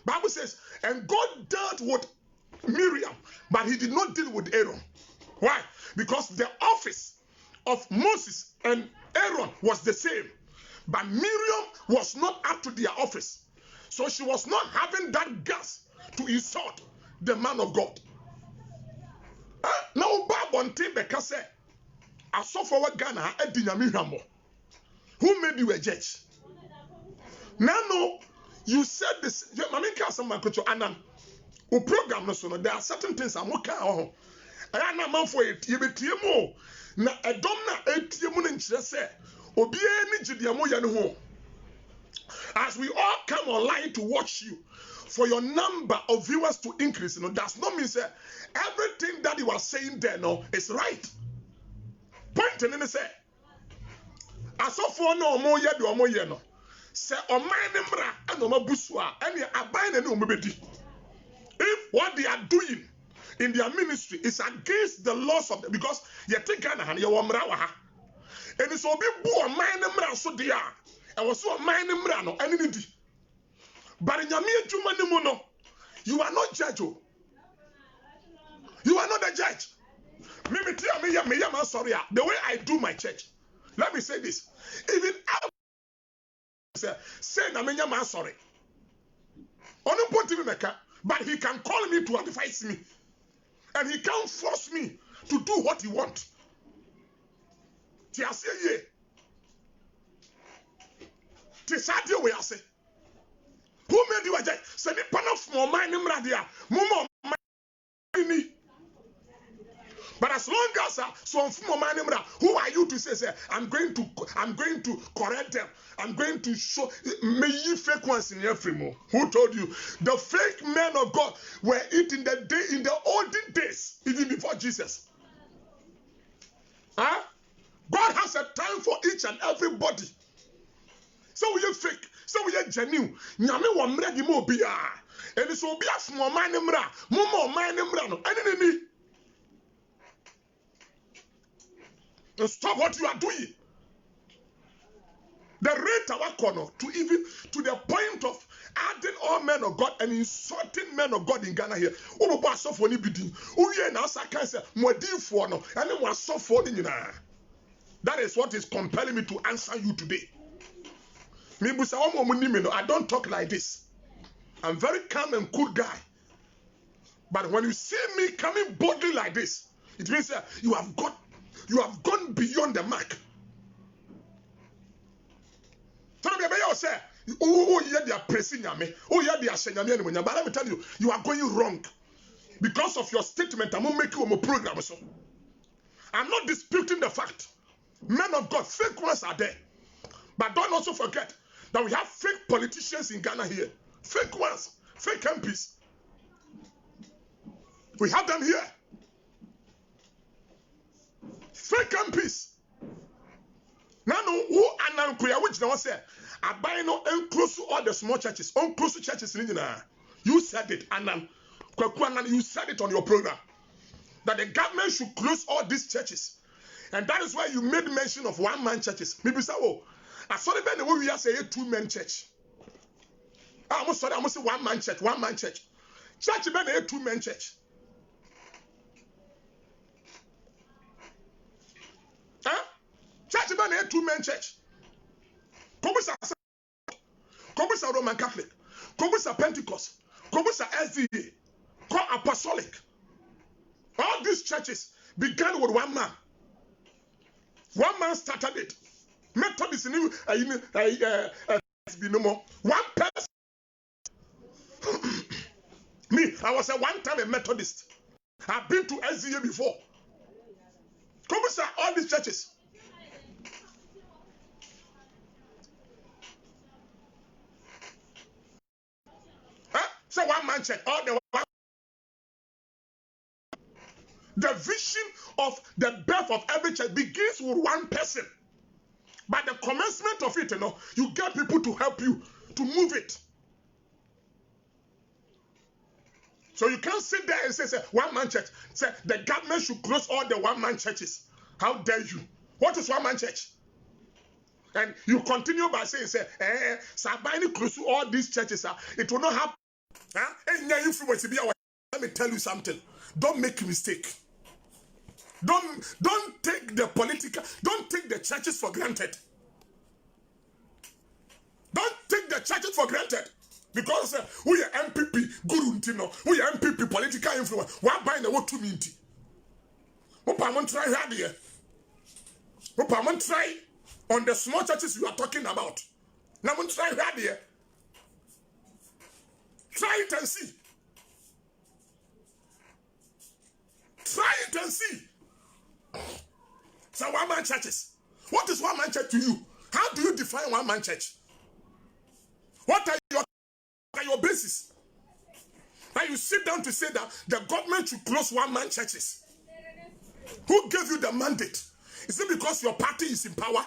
Bible says, and God dealt with Miriam, but he did not deal with Aaron. Why? Because the office of Moses and Aaron was the same. But Miriam was not up to their office. So she was not having that guts to insult the man of God. Now, Babonte Bekase, I saw for what Ghana, who made you a judge? Now, no, you said this. Annan, who program no so there are certain things I'm working on. I am not man for it. You be TMO. Na a domna ATM in Chese. As we all come online to watch you, for your number of viewers to increase, you know, does not mean say everything that you are saying there no is right. Point in say, as of for no more yet or more no. Say o mra and o mabusua and abai na no mebedi. If what they are doing in their ministry is against the laws of the, because you think and you mra wa ha. And it's obi bu o man mra so dia. And was so man mra no any. But in your you are not judge. You are not a judge. Maybe tell me, I'm sorry. The way I do my church. Let me say this. Even I say, I'm sorry. But he can call me to advise me. And he can't force me to do what he wants. Who made you a judge? Say me pan of more mind in Radia. Mumo money. But as long as so who are you to say I'm going to correct them. I'm going to show may you fake ones in every more. Who told you? The fake men of God were it in the olden days, even before Jesus. Huh? God has a time for each and everybody. So we are fake. So we are genuine. Nyame wa mra di mo bia. And so be af mo man mra. Mo man mra no. Any. Stop what you are doing. The rate our corner to the point of adding all men of God and insulting men of God in Ghana here. Who was so for anybody? Who here now say more deal for no and then was so for the. That is what is compelling me to answer you today. I don't talk like this. I'm very calm and cool guy. But when you see me coming boldly like this, it means you have gone beyond the mark. So yeah, they are pressing me. Oh yeah, they are saying me. But let me tell you, you are going wrong because of your statement. I'm gonna make you a program. So I'm not disputing the fact. Men of God, fake ones are there, but don't also forget that we have fake politicians in Ghana here. Fake ones, fake MPs. We have them here. Fake MPs. Now, who are now which now say, I buy no close all the small churches, close churches in India. You said it, and you said it on your program that the government should close all these churches. And that is why you made mention of one-man churches. Maybe say, oh, I saw the way we are saying a two-man church. I almost say one-man church, one-man church. Church is a two-man church. Huh? Church is a two-man church. Kobisa Roman Catholic, Kobisa Pentecost, Kobisa SDA, called Apostolic. All these churches began with one man. One man started it. Methodist in no more. One person. Me, I was one time a Methodist. I've been to SDA before. Kobisa all these churches. So one man church, all the one. The vision of the birth of every church begins with one person. But the commencement of it, you get people to help you to move it. So you can't sit there and say one man church. Say the government should close all the one man churches. How dare you? What is one man church? And you continue by saying, Sabini close all these churches. It will not happen. Let me tell you something. Don't make a mistake. Don't take the churches for granted. Don't take the churches for granted. Because we are MPP, Guru Ntino, we are MPP, political influence. Why buying the word to me? What try hard here? What try on the small churches you are talking about? Now try hard here. Try it and see. Try it and see. So one-man churches. What is one-man church to you? How do you define one-man church? What are your basis? Now you sit down to say that the government should close one-man churches. Who gave you the mandate? Is it because your party is in power?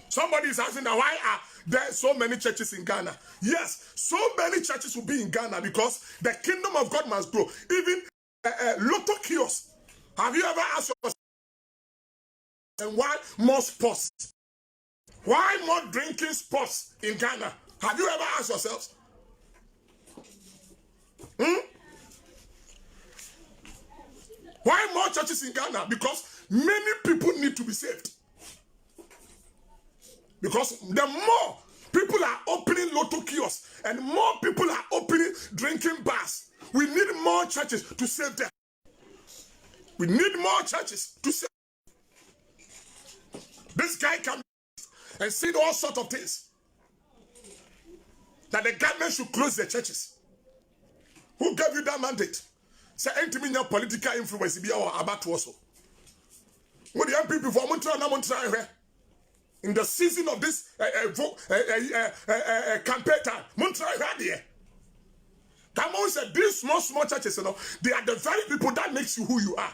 Somebody is asking that why are there so many churches in Ghana? Yes, so many churches will be in Ghana because the kingdom of God must grow. Even lotto kiosks. Have you ever asked yourself, and why more sports? Why more drinking sports in Ghana? Have you ever asked yourselves? Why more churches in Ghana? Because many people need to be saved. Because the more people are opening lotto kiosks and more people are opening drinking bars, we need more churches to save them. We need more churches to save them. This guy can and say all sorts of things. That the government should close the churches. Who gave you that mandate? Say, ain't me your political influence be our about also. What the MPP for Montreal in the season of this campaign time, Montreal radio. Come on, say these small churches, they are the very people that makes you who you are.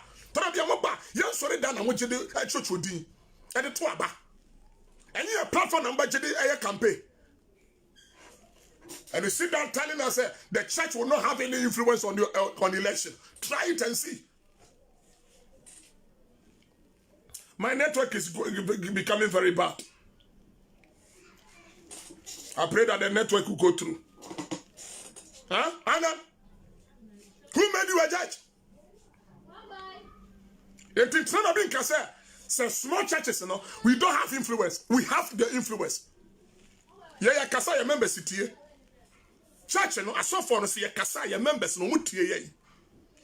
You're sorry that I want you to church with you. And the Tuaba. And you platform number JD campaign. And you sit down telling us the church will not have any influence on the election. Try it and see. My network is becoming very bad. I pray that the network will go through. Huh? Anna? Who made you a judge? It's not being said. Small churches, we don't have influence. We have the influence. Yeah, kasa your members tie. Church no asofo no say kasa your members no mutie ye.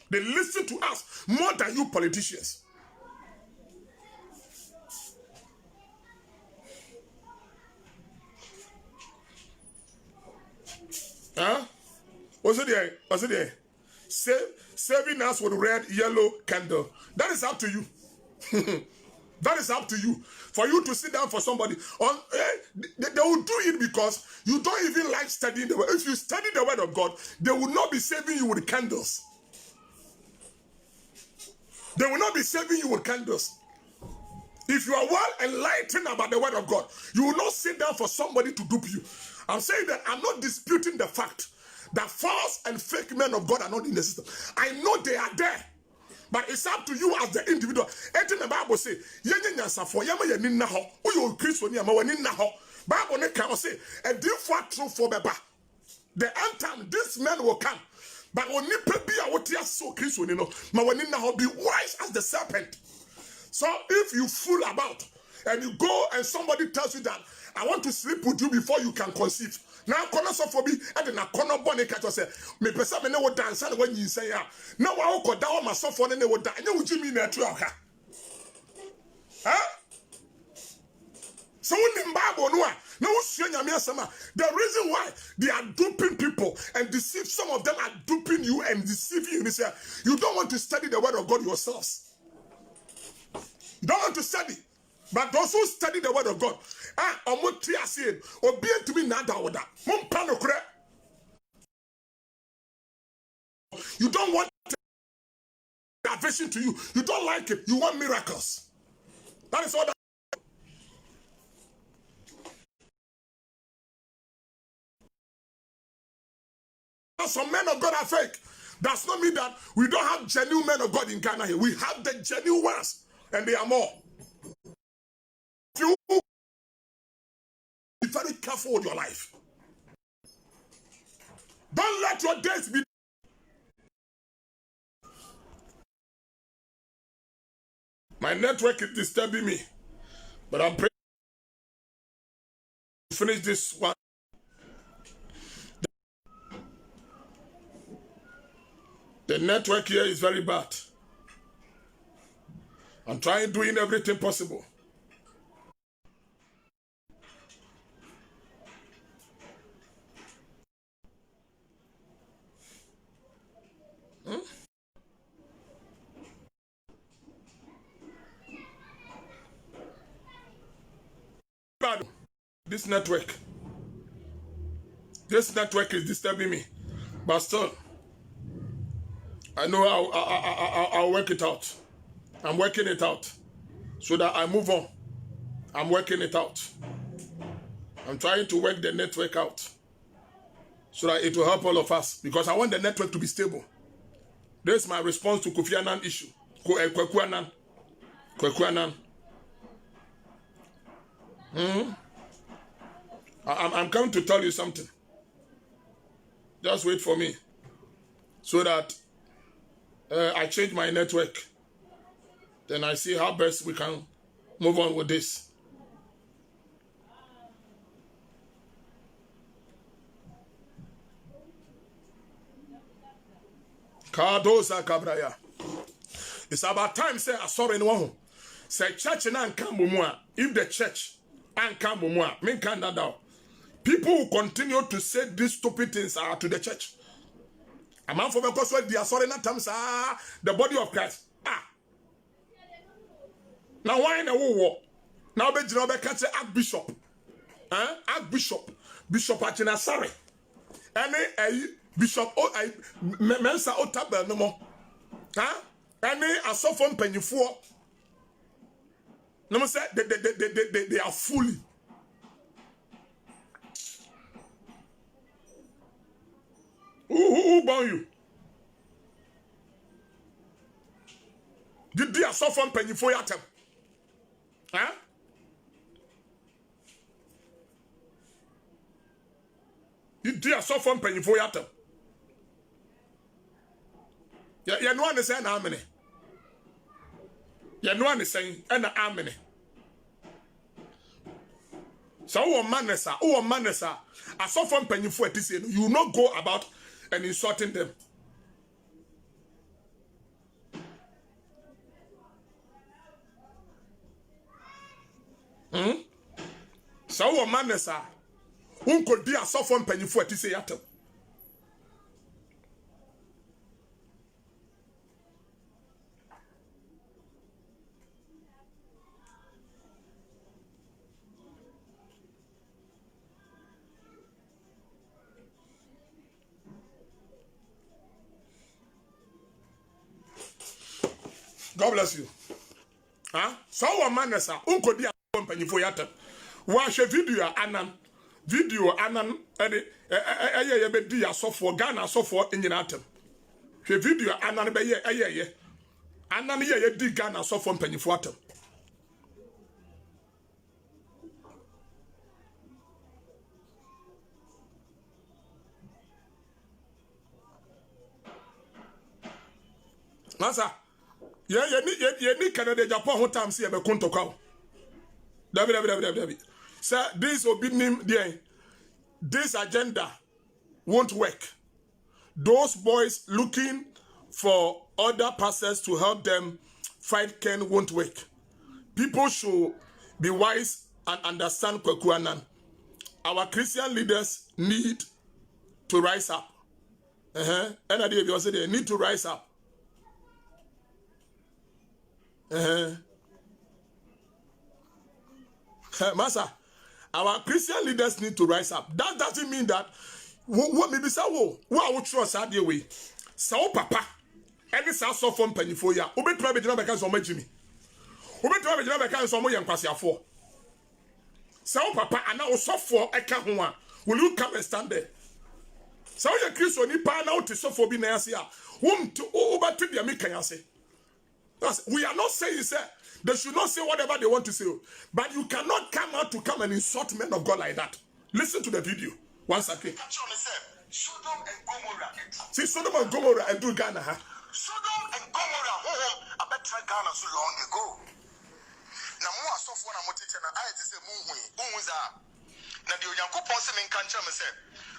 They listen to us more than you politicians. Huh? Was it there? Was it there? Saving us with red, yellow candle. That is up to you. That is up to you. For you to sit down for somebody. They will do it because you don't even like studying the word. If you study the word of God, they will not be saving you with candles. They will not be saving you with candles. If you are well enlightened about the word of God, you will not sit down for somebody to dupe you. I'm saying that I'm not disputing the fact that false and fake men of God are not in the system. I know they are there. But it's up to you as the individual. Anything the Bible say, Bible can say, a different truth for Baba. The end time, this man will come. But when you prepare what you are so Christian, you know, be wise as the serpent. So if you fool about and you go and somebody tells you that I want to sleep with you before you can conceive. Now corner for me and then a corner bonnet catcher say, me person me no dance and when you say now I will down myself for any would die. You would mean that huh? So in Bible no the reason why they are duping people and deceive, some of them are duping you and deceiving you. You don't want to study the word of God yourselves. You don't want to study. But those who study the word of God, to be you don't want salvation to you. You don't like it. You want miracles. That is all that. Some men of God are fake. Does not mean that we don't have genuine men of God in Ghana here. We have the genuine ones, and they are more. You be very careful with your life. Don't let your days be. My network is disturbing me, but I'm praying to finish this one. The network here is very bad. I'm trying doing everything possible. Bad. This network is disturbing me, but still, I know I'll work it out. I'm working it out so that I move on. I'm working it out. I'm trying to work the network out so that it will help all of us, because I want the network to be stable. This is my response to Kofi Annan issue. Kwaku Annan. I'm coming to tell you something. Just wait for me so that I change my network. Then I see how best we can move on with this. Kadosa Kabraya. It's about time, say, I saw anyone. Say, church and come mumua. If the church and come mumua, mean Canada. People will continue to say these stupid things to the church. A man from the coast, they are sorry, not times, the body of Christ. Now, why in a war? Now, be Jinobe can say Archbishop. Archbishop. Bishop Achina, sorry. Any Bishop Mensa Otaber no more. Any Asofon Pennyfo. No more say they are fully. Who born you? Did they Asofon Pennyfo yatem? Did they Asofon Pennyfo yatem? You know what I'm saying? How many? You know what I'm saying? And how many? So who manners I saw from penny for this, you will not go about and insulting them. So who manners who could be a soft from penny for this yatem. God bless you. Huh? So one man is a unko dia company for yatem. Watch a video anan eye be di asofo Ghana asofo enyinatem. Hwe video anan be ye anan ye di Ghana asofo mpanyifo atem. Masa ye ni Canada Japan ho time see be kontokwa. David. Sir, this obedient there. This agenda won't work. Those boys looking for other pastors to help them fight Ken won't work. People should be wise and understand Kwekuanan. Our Christian leaders need to rise up. And they need to rise up. Master, our Christian leaders need to rise up. That doesn't mean that what maybe say what would trust that way. So papa, any south so from penny for ya. Ube try be jina beka so Jimmy. Ube try be jina beka so mo yankwase afo. So papa ana osofo eka ho a. Will you come and stand there? So you Christo ni pa na otisofo bi na yase a. Wom to over to dia me kan yase. We are not saying, sir, they should not say whatever they want to say, but you cannot come out to come and insult men of God like that. Listen to the video once again. Sodom and Gomorrah. See, Sodom and Gomorrah and do Ghana, huh? Sodom and Gomorrah, I bet try Ghana so long ago. Now, more so for a motivator, I just say, Muza. Now, the young couple say, in country, I said,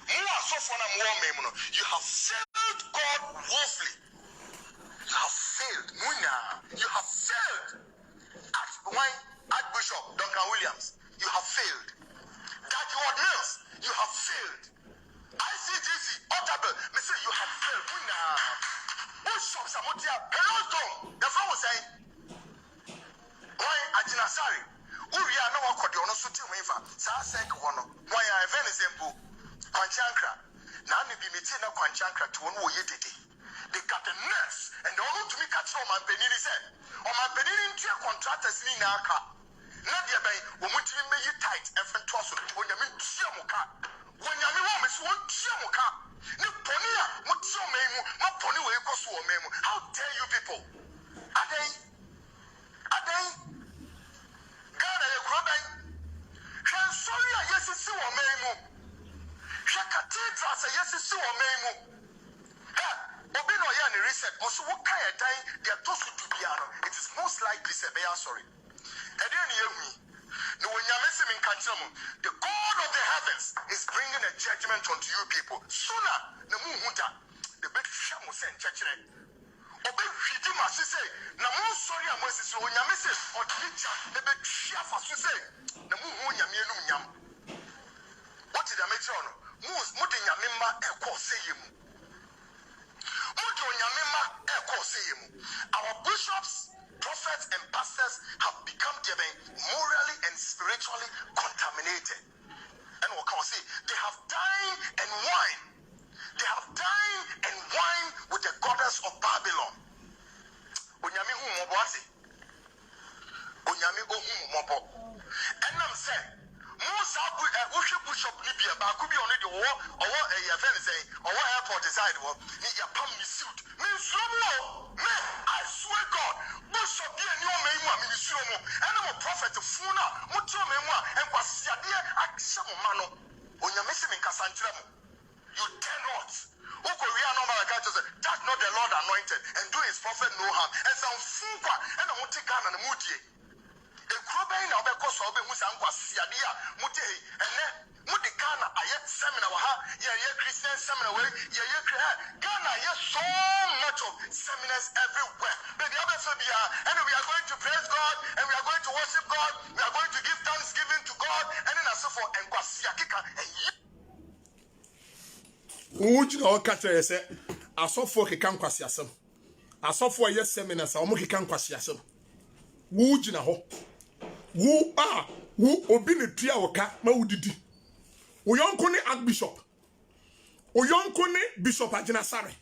more so for a more you have failed God woefully. You have failed. Munya, you have failed. Archbishop Duncan Williams, you have failed. Daddy Ward Mills, you have failed. ICGC, Otabil, Mr. You have failed. Munya, Bishop Samutia, hello, Tom. The phone was saying, why Ajinasari? Uria no one could on a suit waiver. Sasek one. Why I have an example. Quanchankra. Nani be meeting a Quanchankra to one way did. They got the nurse and they all to me catch on my penny said. On my penny into a contractors in Naka. Nadia Bay, when we make you tight and fantastic when you mean Chiamuka. When you mean Miss One Chiamuka. No Ponia, Mutio Memo, my pony will go to a memo. How dare you people? Are they? Ghana, you're grabbing. Sorry, yes, it's so a memo. Shakatetra, yes, it's so a memo. Obino yani reset also what kind of time they are tossed to piano. It is most likely say they are sorry. And then you me. No when you're missing in Kachamo, the God of the heavens is bringing a judgment unto you people. Sooner the Muhuta, the big Shamu sent church. Obe Hidima say, Namu sorry I'm Moses when you're missing or teacher, the big Shafa say, Namu Yamianum Yam. What did I make on? Moose Mutin Yamima Eko say him. Our bishops, prophets, and pastors have become morally and spiritually contaminated. And what can I say? They have dined and wine. They have dined and wine with the goddess of Babylon. And I'm saying, Musa Bishop Libya, but could be only the war or a say, or what airport decide what you pump me suit. I swear God, Bishop be a new ministry, and I'm a prophet of Funa, Mutu Memoir, and was Yadia Action Mano. When you're missing in Cassandra, you dare not. That's not the Lord anointed, and do his prophet no harm. And some Fuka, and I want to take and Moody. A group bɛn na ɔbɛkɔ so ɔbɛhu sa nkwasiade a mode ɛnɛ mode Ghana ayɛ seminar wɔ ha yɛyɛ Christian seminar wɔ yɛyɛ Ghana ayɛ so much of seminars everywhere. Baby, and we are going to praise God and we are going to worship God. We are going to give thanksgiving to God and then as for nkwasia kika. Uji na okata yese asofo keka nkwasi asem asofo ye seminars a omo keka nkwasi asem uji na ho wu obi ne tua woka ma wudidi oyonko ne archbishop oyonko ne bishop Agina Sare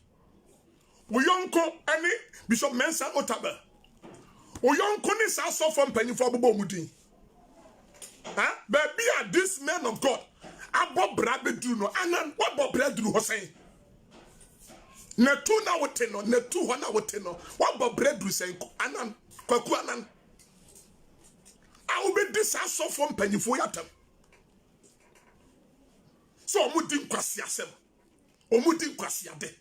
oyonko ene bishop Mensa Otabil oyonko ne sa asofo mpanyifo bobo mudin baby are this men of God abo bra bedru no anan wabo bra dru ho sen na tu na wote no na tu ho na wote no wabo bra dru sen anan kwaku anan a wo be dis asofo mpanyifo yatam so omudi nkwasi asem omudi nkwasi ade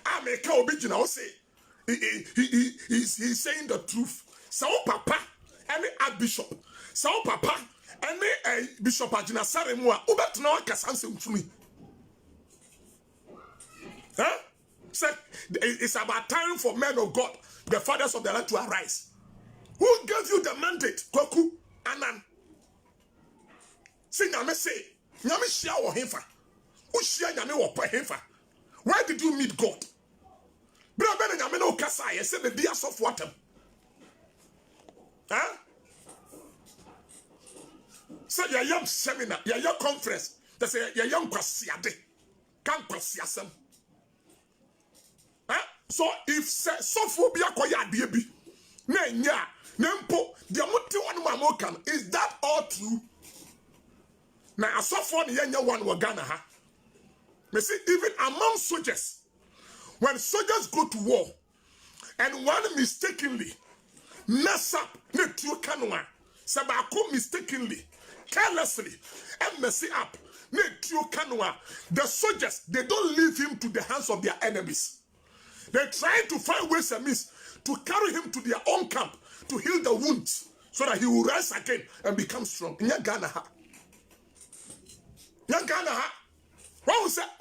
ameka obi gina wo say he's saying the truth so papa any archbishop so papa any Bishop Agina Sare mu a ubetna akasanse mfumi say it's about time for men of God, the fathers of the land, to arise. Who gave you the mandate? Kwaku Anan. Say nyame say nyame shia wo hefa who shia nyame wo pa hefa. Where did you meet God? Bra be nyame no kasa ye say the dia of water. Say your young seminar, your young conference. They say your young kwasiade, can kwasiasem. So if sophobia koya debi, nenya, nempo, the muti one mamokan, is that all true? Now a sophon yenya one wagana ha. Me see even among soldiers, when soldiers go to war, and one mistakenly mess up ne two kanwa, sabako mistakenly. Carelessly and messy up. The soldiers, they don't leave him to the hands of their enemies. They try to find ways and means to carry him to their own camp to heal the wounds so that he will rise again and become strong. Nyagana. What was that?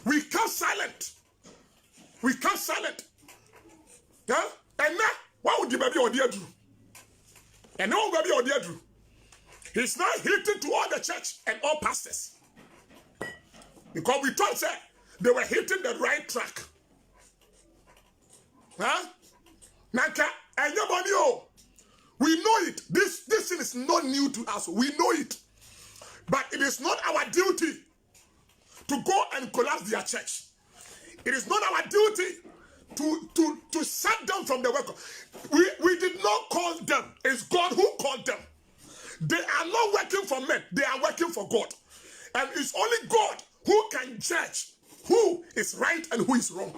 We can't silent. We can't silent. Yeah? And now, what would the baby or dear do? And no baby or dear Drew. He's not hitting to all the church and all pastors. Because we thought that they were hitting the right track. Nanka, and nobody, we know it. This thing is not new to us. We know it. But it is not our duty to go and collapse their church. It is not our duty to shut down from the work. We did not call them. It's God who called them. They are not working for men. They are working for God. And it's only God who can judge who is right and who is wrong.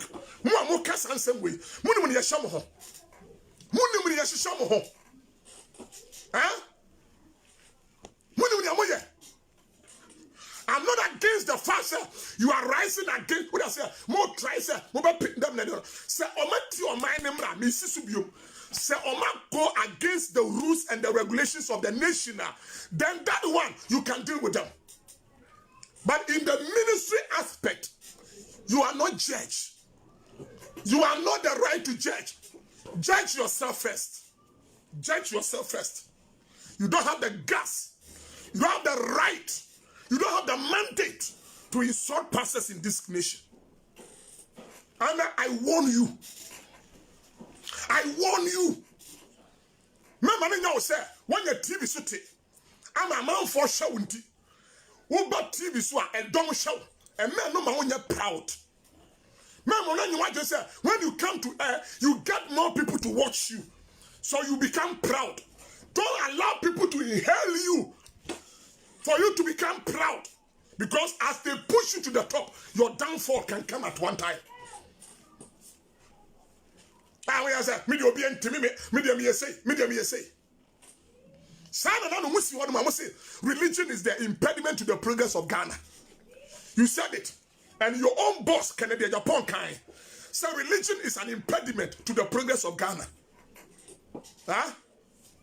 I'm not against the fact that you are rising against what I say. More try say, more pick them. Say, omati your mind nemra misi subio. Say, oma go against the rules and the regulations of the nation. Then that one you can deal with them. But in the ministry aspect, you are not judged. You are not the right to judge. Judge yourself first. Judge yourself first. You don't have the guts. You don't have the right. You don't have the mandate to insult pastors in this nation. And I warn you. I warn you. Remember now, sir, when your TV shooting, I'm a man for showing. Who bought TV so and don't show? And man, no man when you're proud. Remember when you want to say, when you come to air, you get more people to watch you. So you become proud. Don't allow people to inhale you. For you to become proud. Because as they push you to the top, your downfall can come at one time. Medium religion is the impediment to the progress of Ghana. You said it. And your own boss, Kennedy Japan kind. So religion is an impediment to the progress of Ghana. Huh?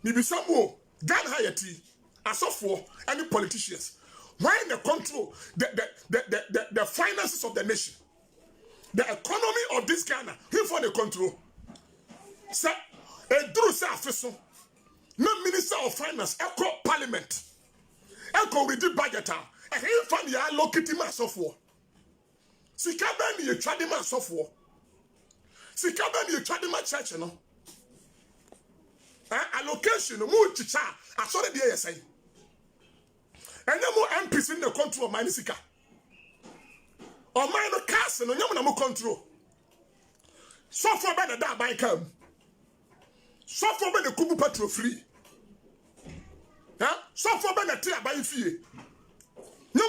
Maybe some more. Ghana Hayati, Asofo, any politicians. Why they control the finances of the nation? The economy of this Ghana, who for the control? Sir, a Drew Safiso, no Minister of Finance, Echo Parliament, Echo with the budget, and he found the allocating mass of war. Sikabani, you tried the mass of war. Sikabani, you tried the mass church, you know. Allocation, more chicha, I saw the ASA. And no more MPs in the control of Minisika. Or minor castle, no more control. So far by the da by come. So far by the Kubu Petro free. So far by the Tia by fee. No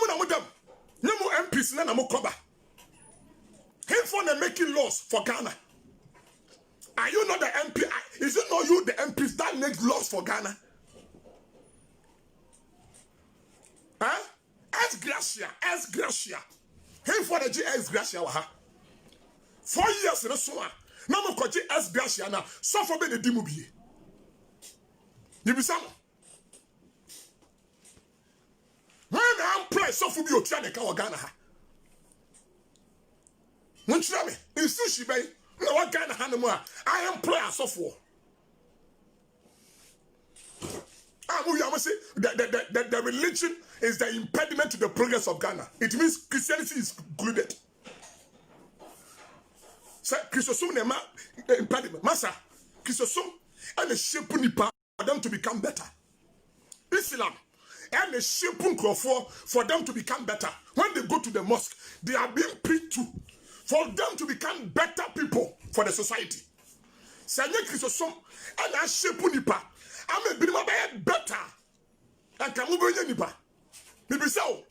more MPs, no more cover. Him for the making laws for Ghana. Are you not the MP? Is it not you, the MPs, that make laws for Ghana? Huh? Ex Gracia. Him for the G ex Gracia. 4 years in a summer. Now I'm going to ex Gracia now. So for the Dimubi. You be some. When I'm playing, so for me, you're trying to go Ghana. When you tell me, in Sushi Bay. No, what kind of animal? I am player software. The religion is the impediment to the progress of Ghana. It means Christianity is included. So, Christosum nema impediment. Masa, Christosum and the shepunipa for them to become better. Islam and the shepun for them to become better. When they go to the mosque, they are being preached to. For them to become better people for the society. Sanya Christosum and I shape nipa. I'm a bit better. And can move nipa. Maybe so.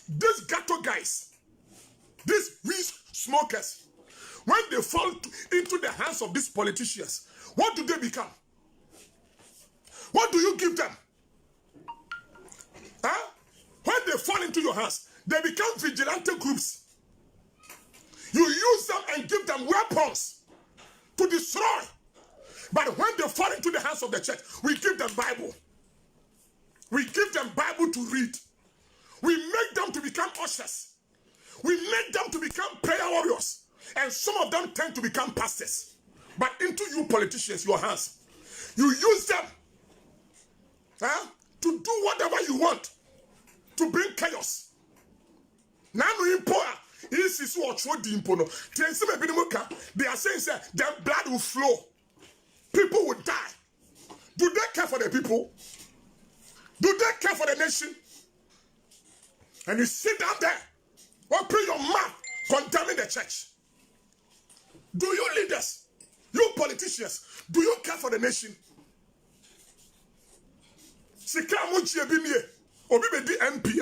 These ghetto guys, these rich smokers, when they fall into the hands of these politicians, what do they become? What do you give them? Huh? When they fall into your hands, they become vigilante groups. You use them and give them weapons to destroy. But when they fall into the hands of the church, we give them Bible. We give them Bible to read. We make them to become ushers. We make them to become prayer warriors. And some of them tend to become pastors. But into you politicians, your hands, you use them to do whatever you want to bring chaos. Now we import. This is what they are saying that their blood will flow. People will die. Do they care for the people? Do they care for the nation? And you sit down there, open your mouth, condemning the church. Do you leaders, you politicians, do you care for the nation? Obi be MP.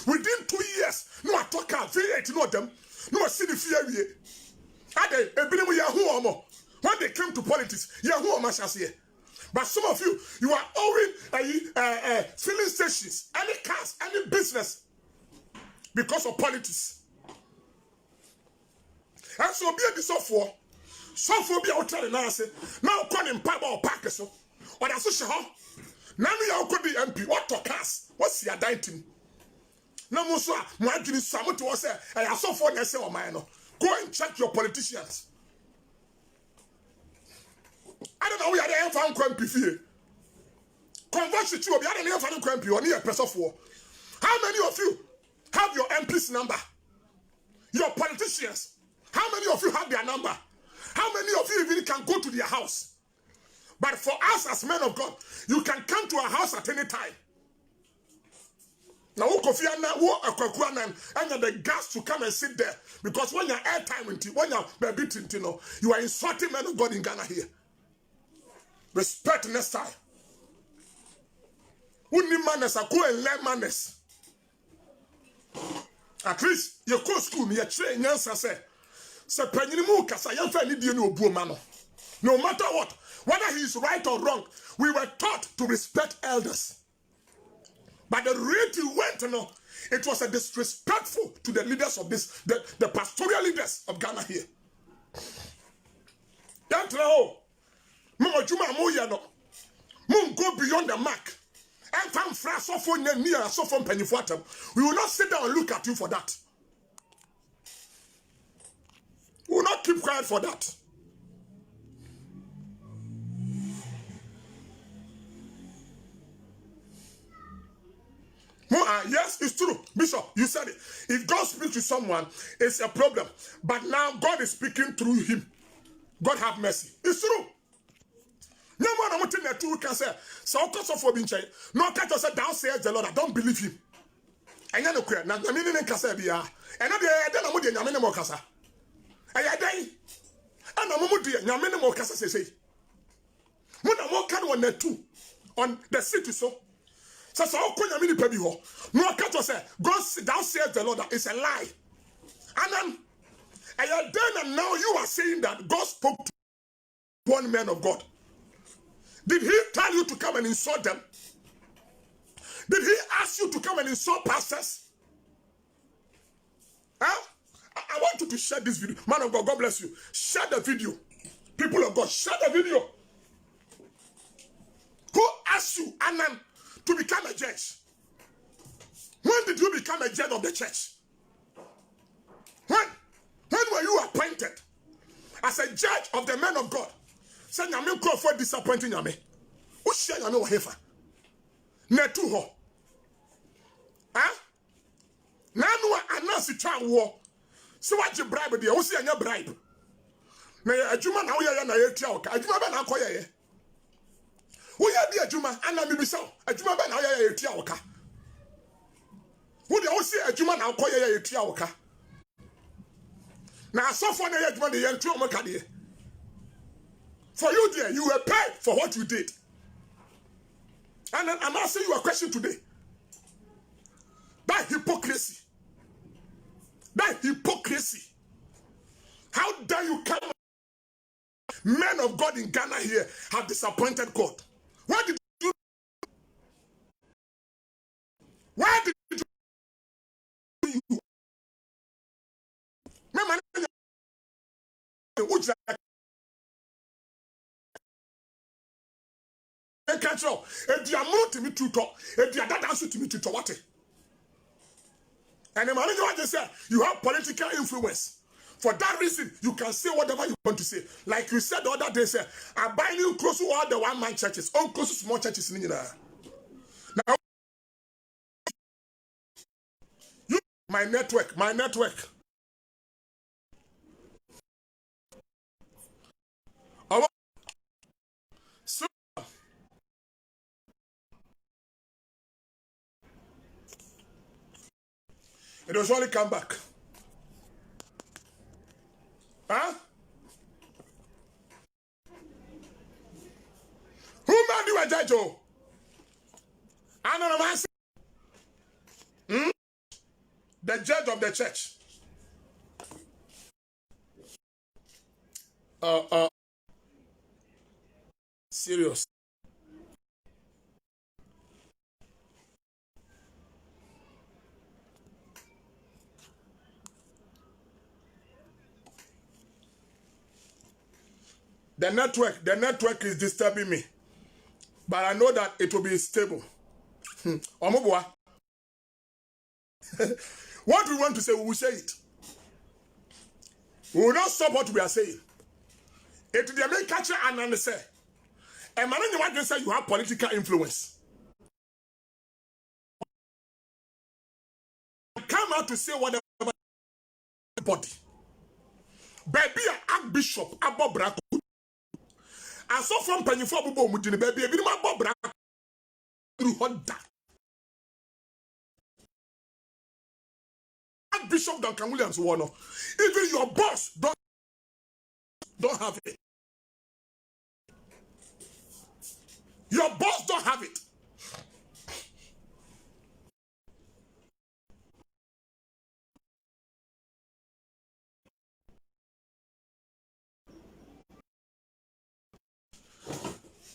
Within 2 years, no I talk out, no them, no I see the fear we. Ade ebinim yahu. When they came to politics, yahu omashasiye. But some of you are owing filling stations, any cars, any business, because of politics. And so be a software. Software be out there now say now calling Papa or Parker so. Or that's so now you could be MP. What to cast? What's your dating? No more so. My dream someone to us. I saw for the same man. Go and check your politicians. I don't know. We are the found MP. Converse you. We are the found MP. Or near press of war. How many of you have your MP's number? Your politicians. How many of you have their number? How many of you even can go to their house? But for us as men of God, you can come to our house at any time. Now, and the gas to come and sit there. Because when you're airtime, when you're baby, you are insulting men of God in Ghana here. Respect next time. Who need manners? I go and learn manners. At least you go to school, you train yourself. Say, no matter what, whether he is right or wrong, we were taught to respect elders. But the rate you went, it was a disrespectful to the leaders of this, the pastoral leaders of Ghana here. Don't know. Mo juma mo ya no. Mo go beyond the mark. And come fra so for near so from pennyfoatem. We will not sit down and look at you for that. We will not keep quiet for that. Yes, it's true. Bishop, you said it. If God speaks to someone, it's a problem. But now God is speaking through him. God have mercy. It's true. No one I'm telling you can say, so cause of being changed. No catch us down says the Lord. I don't believe him. And you know, now I mean in Casa be and then I'm with the Yamina Mocasa. I day. And I'm with the Yamina Mocasa say. When I'm walking on the two on the city so. So I'll mini baby ho. No catch us say, God down says the Lord. It's a lie. And then and now you are saying that God spoke to one man of God. Did he tell you to come and insult them? Did he ask you to come and insult pastors? Huh? I want you to share this video. Man of God, God bless you. Share the video. People of God, share the video. Who asked you, Anan, to become a judge? When did you become a judge of the church? When were you appointed as a judge of the men of God? Say Nyame call for disappointing Nyame. Who share Nyame wahefa? Netu ho. Huh? Nanu anasi twa wo. So what you bribe there? Who see anya bribe? Na adwuma na wo ya na ye tia oka. Adwuma ba na akoye ye. Wo ya di adwuma ana mi bisa. Adwuma ba na wo ya ye tia oka. Wo de wo see adwuma na akoye ye tia oka. Na asofo na ye adwuma de ye ntu omoka de. For you there, you were paid for what you did. And then I'm asking you a question today. That hypocrisy. That hypocrisy. How dare you come? Men of God in Ghana here have disappointed God. Why did you? Why did you? Control. And you are more to me to talk. And you are that answer to me to talk. What? And the manager just said you have political influence. For that reason, you can say whatever you want to say. Like you said the other day, say, I'm buying you close to all the one-man churches, all close to small churches in India. Now, you, my network. So, it will surely come back. Huh? Who made you a judge? Anonymous. The judge of the church. Serious. The network is disturbing me. But I know that it will be stable. What we want to say, we will say it. We will not stop what we are saying. It the main catcher and say, and man, you want to say you have political influence. Come out to say whatever body. Baby, Archbishop Abba Braco. I saw from Penny for Bobo Mutini, baby, my Bob Braco. You heard that. Archbishop Duncan Williams, one of even your boss don't have it. Your boss don't have it.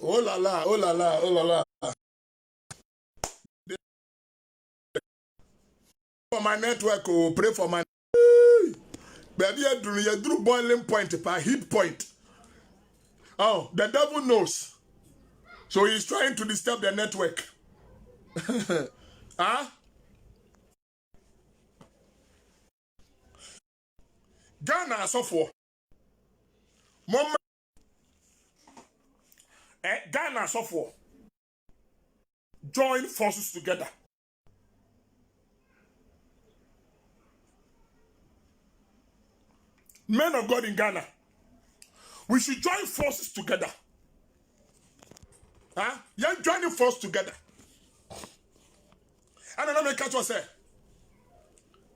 Oh la la, oh la la, oh la la. For my network, oh, pray for my baby, you do boiling point, per hit point. Oh, the devil knows. So he's trying to disturb the network. Huh? Ghana so for. Mama. Ghana so for. Join forces together. Men of God in Ghana, we should join forces together. Huh? You're joining forces together. And then I catch what say.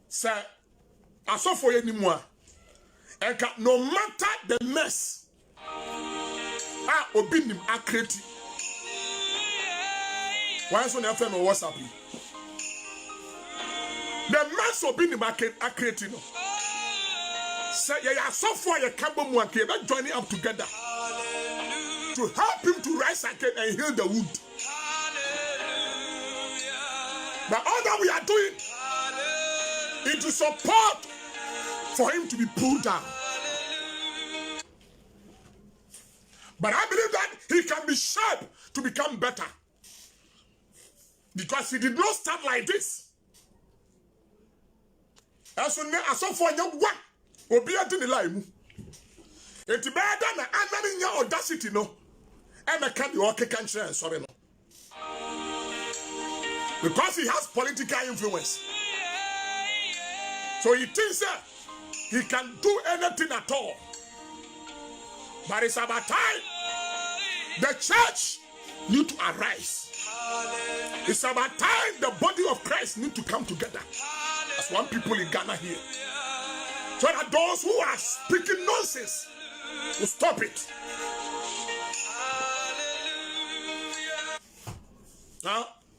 Say, I saw for you anymore. And no matter the mess, obinim akreti. Why is on your phone or WhatsApp? The mess obinim akreti no. Say, yeah, so far you can't be joining up together to help him to rise again and heal the wound. But all that we are doing is to support for him to be pulled down. But I believe that he can be shaped to become better. Because he did not start like this. As so far you one. Obi ati ni laimu. Eti beda na anani nya audacity no. Emeka the okay can share sorry no. Because he has political influence. So he thinks that he can do anything at all. But it's about time the church need to arise. It's about time the body of Christ need to come together. As one people in Ghana here. So that those who are speaking nonsense will stop it.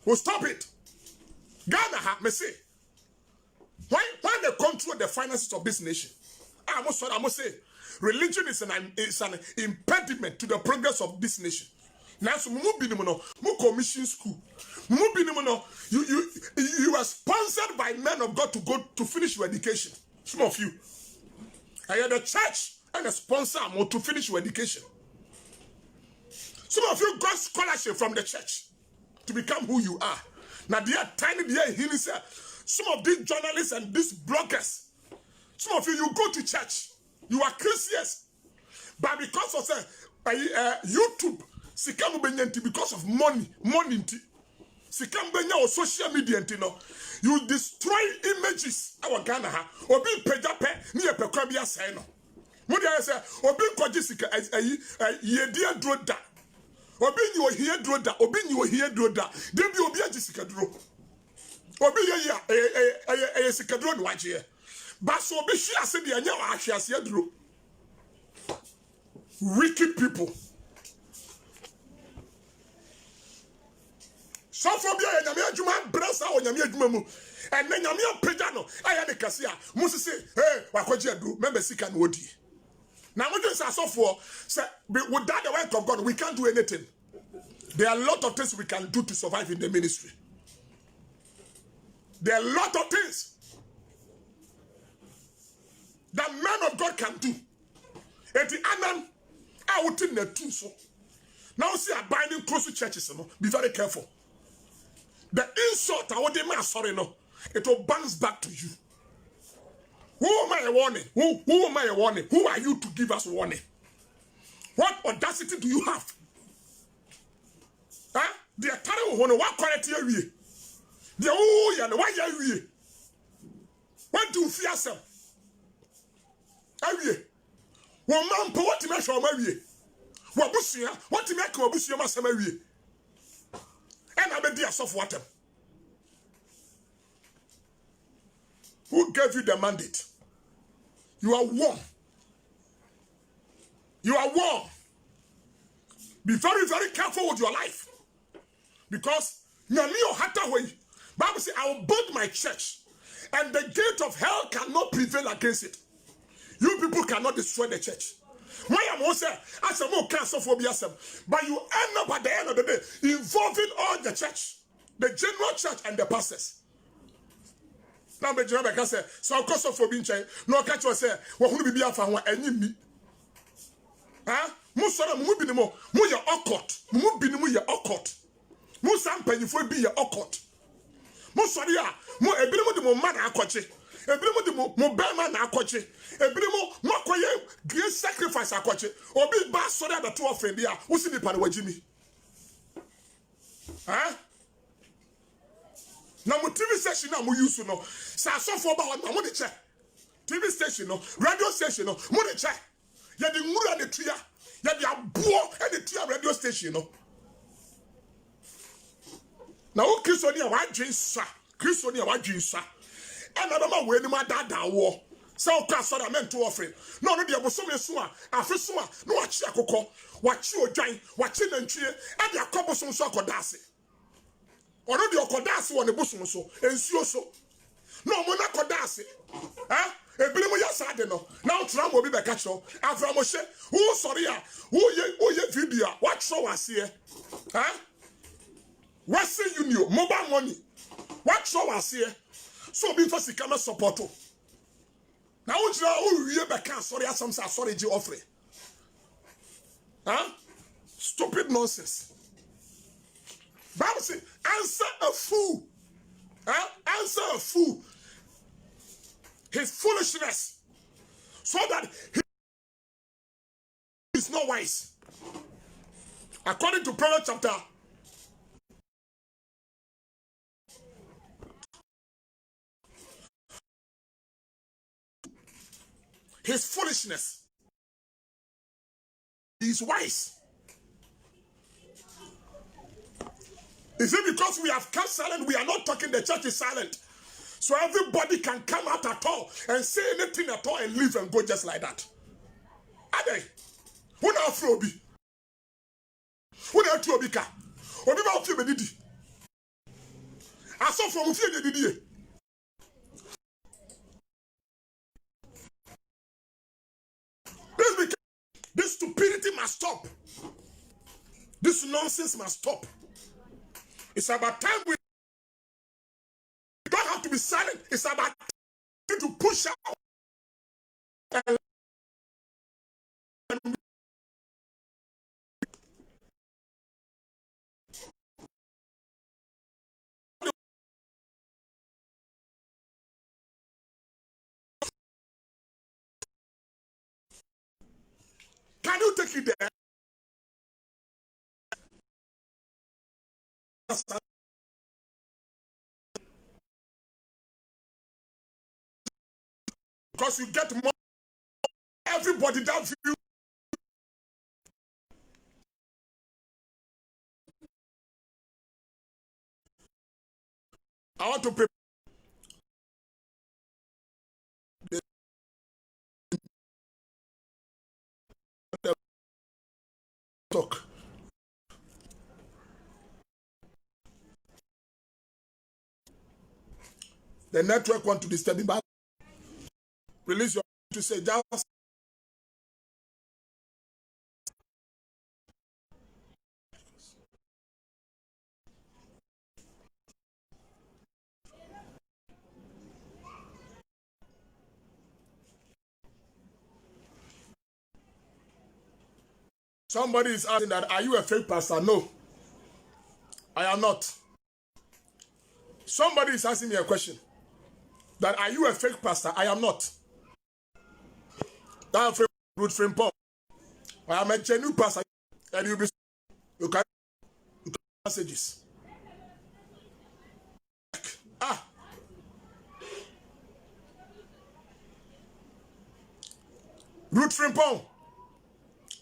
Will stop it. Ghana, me say, when they control the finances of this nation, I must say, religion is an impediment to the progress of this nation. Now, so mu commission school, you are sponsored by men of God to go to finish your education. Some of you, I had the church and a sponsor to finish your education. Some of you got scholarship from the church to become who you are. Now they are tiny, they are healing. Some of these journalists and these bloggers, some of you go to church, you are Christians, but because of YouTube, because of money, or social media, you destroy images. Our Ghana, obi pejape ni epekwabia say no. Mudi say obi kwaji sika yedia droda. Obi ni ohie droda, obi ni ohie droda. Debi obi agisika dro. Obi ye sika dro no waje. But so obi hia se de anya wa ahwiase dro. Wicked people. So for be a nyame adwuma brasa o nyame adwuma mu and then nyame pagya no aya ne kase a musi say hey wakwaji adu member sika no odi na mo dwen say so for say without the work of God we can't do anything. There are a lot of things we can do to survive in the ministry. There are a lot of things that men of God can do. Eti anam out in the two so now see abiding close to churches no be very careful. The insult I want them sorry no, it will bounce back to you. Who am I warning? Who am I warning? Who are you to give us warning? What audacity do you have? Huh? The atari who what quality are we? The oh yeah, why are we? What do you fear some? Are we? One man po what me show me? What busia? What me ka busia ma sama we? And I be of water. Who gave you the mandate? You are warm. You are warm. Be very, very careful with your life. Because Bible says, I will build my church, and the gate of hell cannot prevail against it. You people cannot destroy the church. Why am I saying, as a more cancer phobia, but you end up at the end of the day involving all the church, the general church and the pastors. Now, the general can say, so because of being no catch was say, what would be a fan and you me? Huh? Musora mu binimo mu ye okot. Mu binimu ye okot. Mu sampanyifo bi ye okot. Musori a mu ebinimu di mo ma na akɔkye. Ebinimu di mo bema na akɔkye. Ebinimu mo akoye great sacrifice akɔkye. Obi ba sori abeto offering dia. Wo si nipa na wagimi. Huh? Na mo TV station na mo use no. Sa asofo ba na mo de che. TV station no, radio station no, mo de che. Ya di ngura de tuya. Ya di abo e de tuya radio station no. Na o Kristo ni a wadwen sa. Kristo ni a wadwen sa. E na ma we ni ma dada wo. Sa o ka sora mento offering. No no de abosom esu a, afesu a, no wachi akokɔ, wachi odwan, wachi nantwie, e de akobosom so akoda ase. Ono de akoda ase wo ne bosom so, ensuo so. No mo na akoda ase. Ha? Ebile mo ya sa de no. Na o tra mo bi be ka kyo. Afra mo hye, wo sori a, wo ye video a, wa tro wase. Ha? Western Union, mobile money. What show was here? So be for Sikama support. Now, you back sorry, some sorry, you offer. Huh? Stupid nonsense. Bible says, answer a fool. Huh? Answer a fool. His foolishness. So that he is not wise. According to Proverbs chapter. His foolishness. He is wise. Is it because we have kept silent? We are not talking, the church is silent. So everybody can come out at all and say anything at all and leave and go just like that. Are they? Who now Frobi? Who now Tuobika? Obi ba ofi bedidi. Aso from ofi bedidi. This stupidity must stop. This nonsense must stop. It's about time we don't have to be silent. It's about time to push out. Can you take it there? Because you get more. Everybody that view. I want to prepare. Talk. The network want to disturb me, but release your to say just somebody is asking that, are you a fake pastor? No, I am not. Somebody is asking me a question. That are you a fake pastor? I am not. That fake root frame Paul. I am a genuine pastor, and you can messages. Root frame Paul.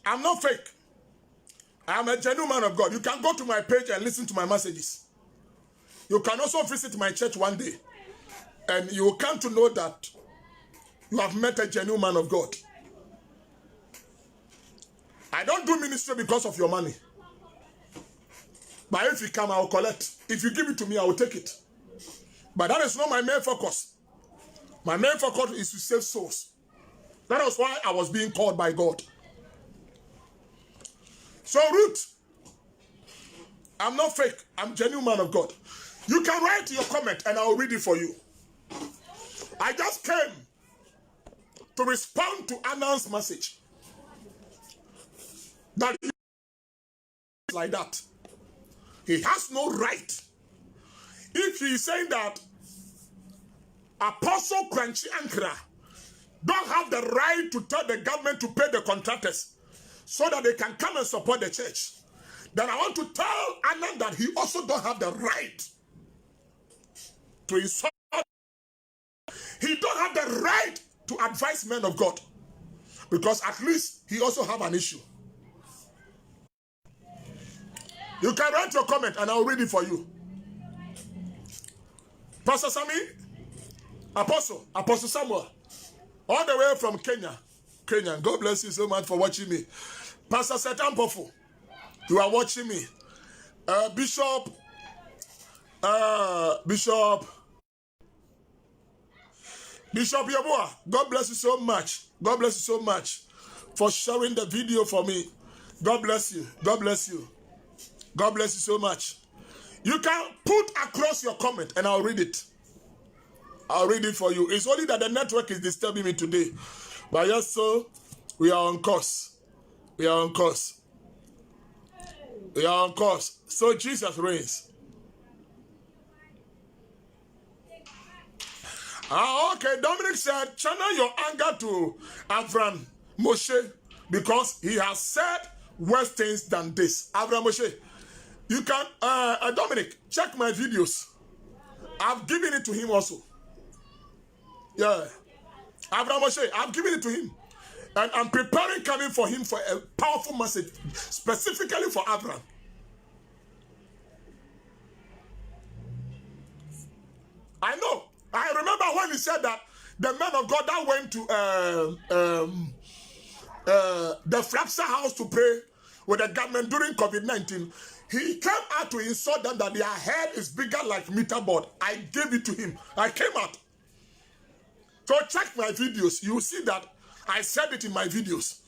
I'm not fake. I am a genuine man of God. You can go to my page and listen to my messages. You can also visit my church one day. And you will come to know that you have met a genuine man of God. I don't do ministry because of your money. But if you come, I will collect. If you give it to me, I will take it. But that is not my main focus. My main focus is to save souls. That was why I was being called by God. So Ruth, I'm not fake. I'm a genuine man of God. You can write your comment and I will read it for you. I just came to respond to Anan's message. that he is like that. He has no right. If he is saying that Apostle Kwanchi Ankara don't have the right to tell the government to pay the contractors so that they can come and support the church, then I want to tell Anand that he also don't have the right to insult. He don't have the right to advise men of God, because at least he also have an issue. You can write your comment and I'll read it for you. Pastor Sami, Apostle Samuel, all the way from Kenya. God bless you so much for watching me. Pastor Setan Pofu, you are watching me. Bishop Yaboa, God bless you so much. God bless you so much for sharing the video for me. God bless you. God bless you. God bless you so much. You can put across your comment and I'll read it. I'll read it for you. It's only that the network is disturbing me today. But yes, so we are on course. We are on course. We are on course. So Jesus reigns. Okay, Dominic said, channel your anger to Avram Moshe because he has said worse things than this. Avram Moshe, you can, Dominic, check my videos. I've given it to him also. Yeah. Avram Moshe, I've given it to him. And I'm preparing coming for him for a powerful message, specifically for Avram. I know. I remember when he said that the man of God that went to the Frapsa house to pray with the government during COVID-19, he came out to insult them that their head is bigger like meter board. I gave it to him. I came out. So check my videos. You will see that I said it in my videos.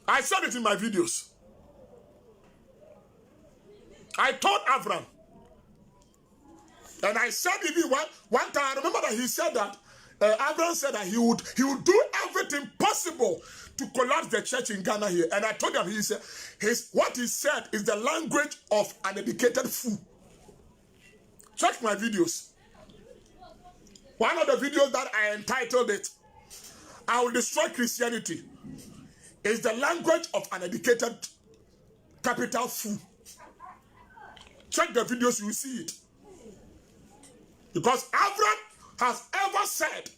I said it in my videos. I told Avram, and I said even one time, I remember that he said that, Avram said that he would do everything possible to collapse the church in Ghana here. And I told him, he said, what he said is the language of an educated fool. Check my videos. One of the videos that I entitled it, I Will Destroy Christianity, is the language of an educated capital fool. Check the videos, you will see it. Because Avram has ever said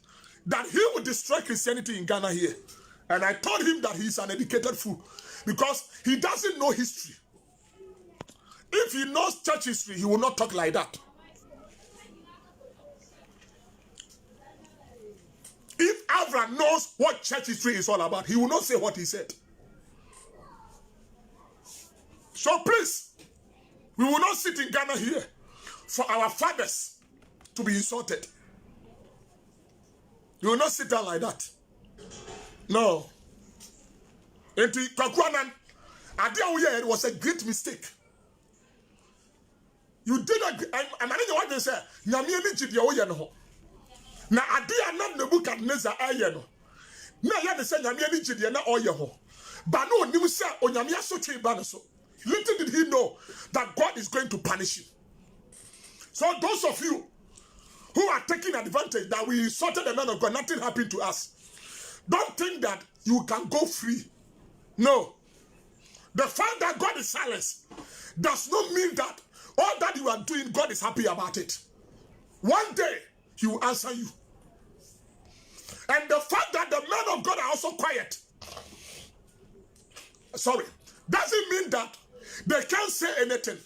that he would destroy Christianity in Ghana here. And I told him that he's an educated fool. Because he doesn't know history. If he knows church history, he will not talk like that. If Avram knows what church history is all about, he will not say what he said. So please, we will not sit in Ghana here for our fathers to be insulted. We will not sit down like that. No. It was a great mistake. You did a man in what they say. Now Adia not Nebuchadnezzar ayeno. Na ya de say nyame ani gide na oye ho. Ba no onim say onyame asotwe ba no so. Little did he know that God is going to punish you. So those of you who are taking advantage that we insulted the man of God, nothing happened to us. Don't think that you can go free. No. The fact that God is silent does not mean that all that you are doing, God is happy about it. One day, he will answer you. And the fact that the men of God are also quiet, doesn't mean that they can't say anything.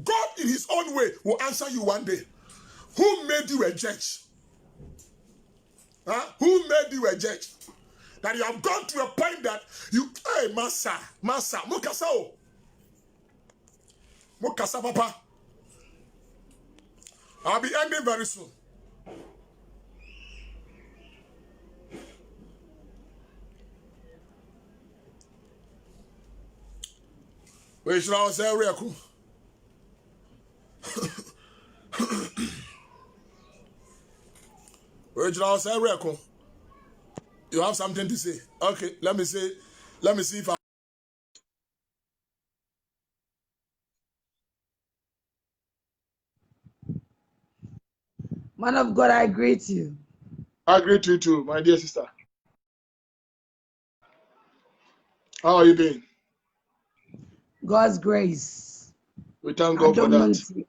God in his own way will answer you one day. Who made you a judge? Who made you a judge? That you have gone to a point that you, hey, Massa, Mukasa, Papa. I'll be ending very soon. We should all say, Reku. We Original say record. You have something to say. Okay, let me see if I Man of God, I greet you. I greet you too, my dear sister. How are you doing? God's grace. We thank I God for don't know. that.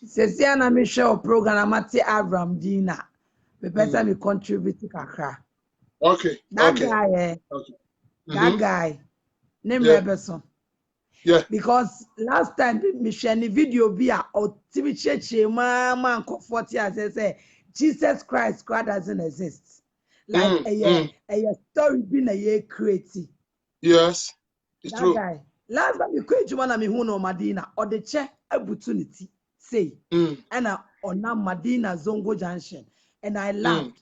Sesia na me share o program amate Avram Dina. Me pesa me contribute kakra. Okay. That Okay. guy, Okay. that guy, name Yeah. Rebeson. Yeah. Because last time me share the video be a TV church man 40 years say Jesus Christ God doesn't exist. Like a story been a year creative. Yes. It's That true. guy. Last time you create you wanna me who no Madina or the chair opportunity say and on Madina Zongo Junction and I laughed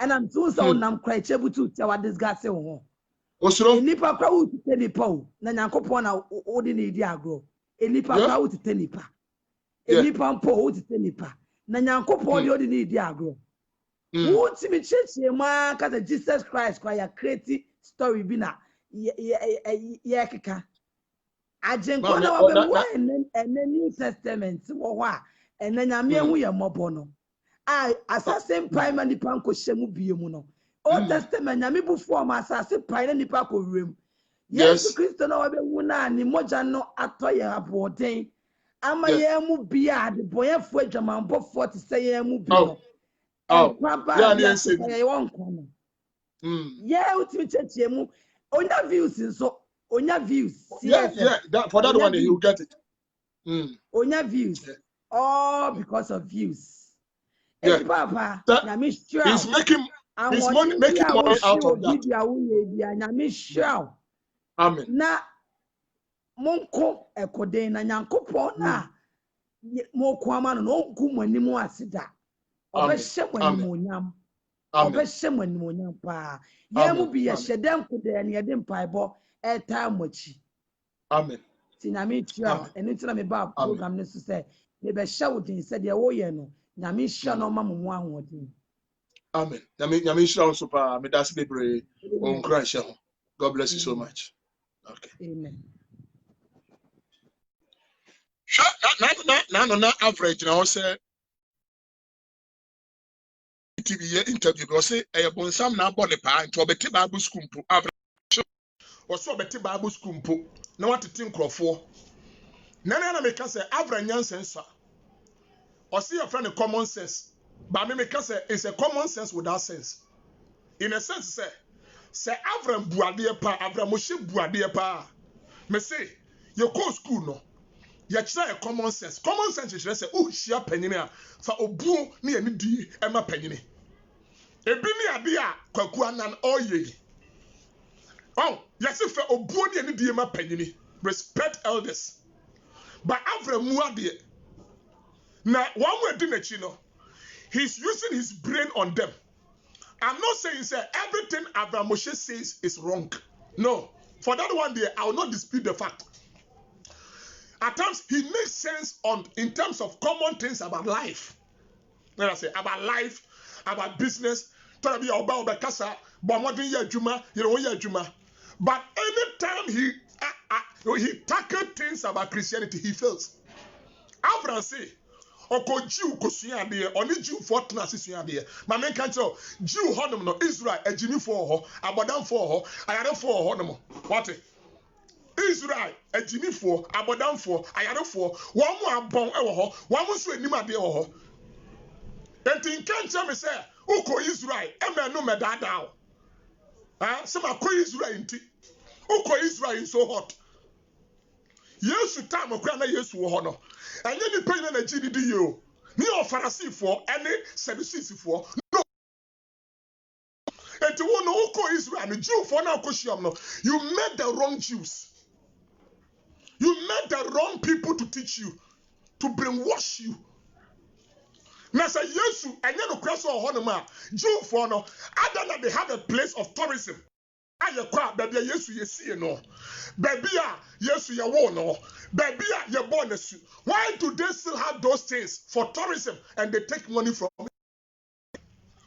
and I'm too so nam cry chebutu tell what this guy say Osoro. Nipa kwa uti te nipa o na nyankopon na odi na edi agro nipa kwa uti te nipa nipa mpo uti te nipa na nyankopon odi na edi agro uti mi cheche ma ka Jesus Christ kwa ya create story bi na ye keka ajenko na wa be wo en New Testament wo ho a en nyame hu ye mobo no assassin prime nipa nko hyemu biemu no Old Testament nyame bu form asase prime nipa ko wrem Yesu Kristo na wabewu na ni moja no atọ ye aboden ama ye mu bia de boyefo adwamanbọ 40 say ye mu bi no kwaba ya se ye won kono ye utimi chechie mu onya views nso onya views yeah that, for that one he will get it onya views all because of views papa na me sure he's making money out of that amen na monko ekoden na nyankopon na moko ama no onku manimu asida obehye manimonyam obehye manimonyam pa ye mu bi ye hyeden kodɛ ne yede mpaibɔ eta mochi amen tinami tua enu tina me ba program ne so sɛ me be hye wodin sɛ de wo ye no nyame hye no ma mo ahoɔden amen nyame hye also pa me das bebre on crash ho. God bless you so much. Okay. Amen. Na average na say TV interview because say e bonsam na abɔ ne pa nti obeti Bible school mpo average also obeti Bible school mpo na watete nkrɔfoɔ na meka say average nyansensa ɔse your friend common sense but me meka say it's a common sense without sense in a sense say Avram buade pa Avram mohye buade pa me say you go school no you try a common sense is say oh hia panyini a fa obuo ne ani di ema panyini ebi ne ade a kwaku anan oye oh yes fa obuo ne ani di ema panyini respect elders but Avram mu ade na one way di nachi no he's using his brain on them. I'm not saying say everything Avram Moshe says is wrong. No. For that one day, I will not dispute the fact. At times, he makes sense in terms of common things about life. When I say about life, about business, but anytime he tackles things about Christianity, he fails. Avram say, Oko Jew kosua de oni Jew for tena sesua de ma men kan tell Jew honom no Israel ejimi for ho abodam for ho ayare for ho no what Israel ejimi for abodam for ayare for won mu abon e wo ho won mu so anim ade wo ho enti kan tell me say uko Israel e me no me dada se ma ko Israel nti uko Israel so hot Yesu time okra na Yesu wo ho no enye ni pe na gidi di yo ni o Pharisee any Sadducees no enti wo no uko Israel no Jew for na akoshiam no you met the wrong Jews you met the wrong people to teach you to brainwash you na say Yesu enye no kra so ho no ma Jew for no other than they have a place of tourism Aye kwa baby Yesu yesi no. Baby Yesu ye wo no. Baby ye born nesu. Why do they still have those things for tourism and they take money from it?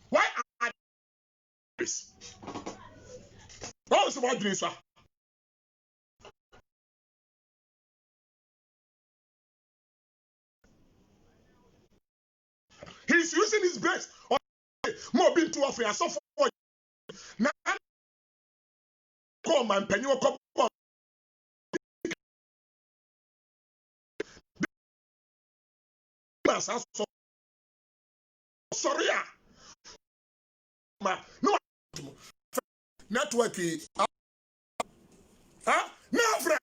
Why are this? What was about doing, sir? He's using his best. More being too often. I saw for now. Come and penny or come on. Sorry, no network. Huh? No, friend.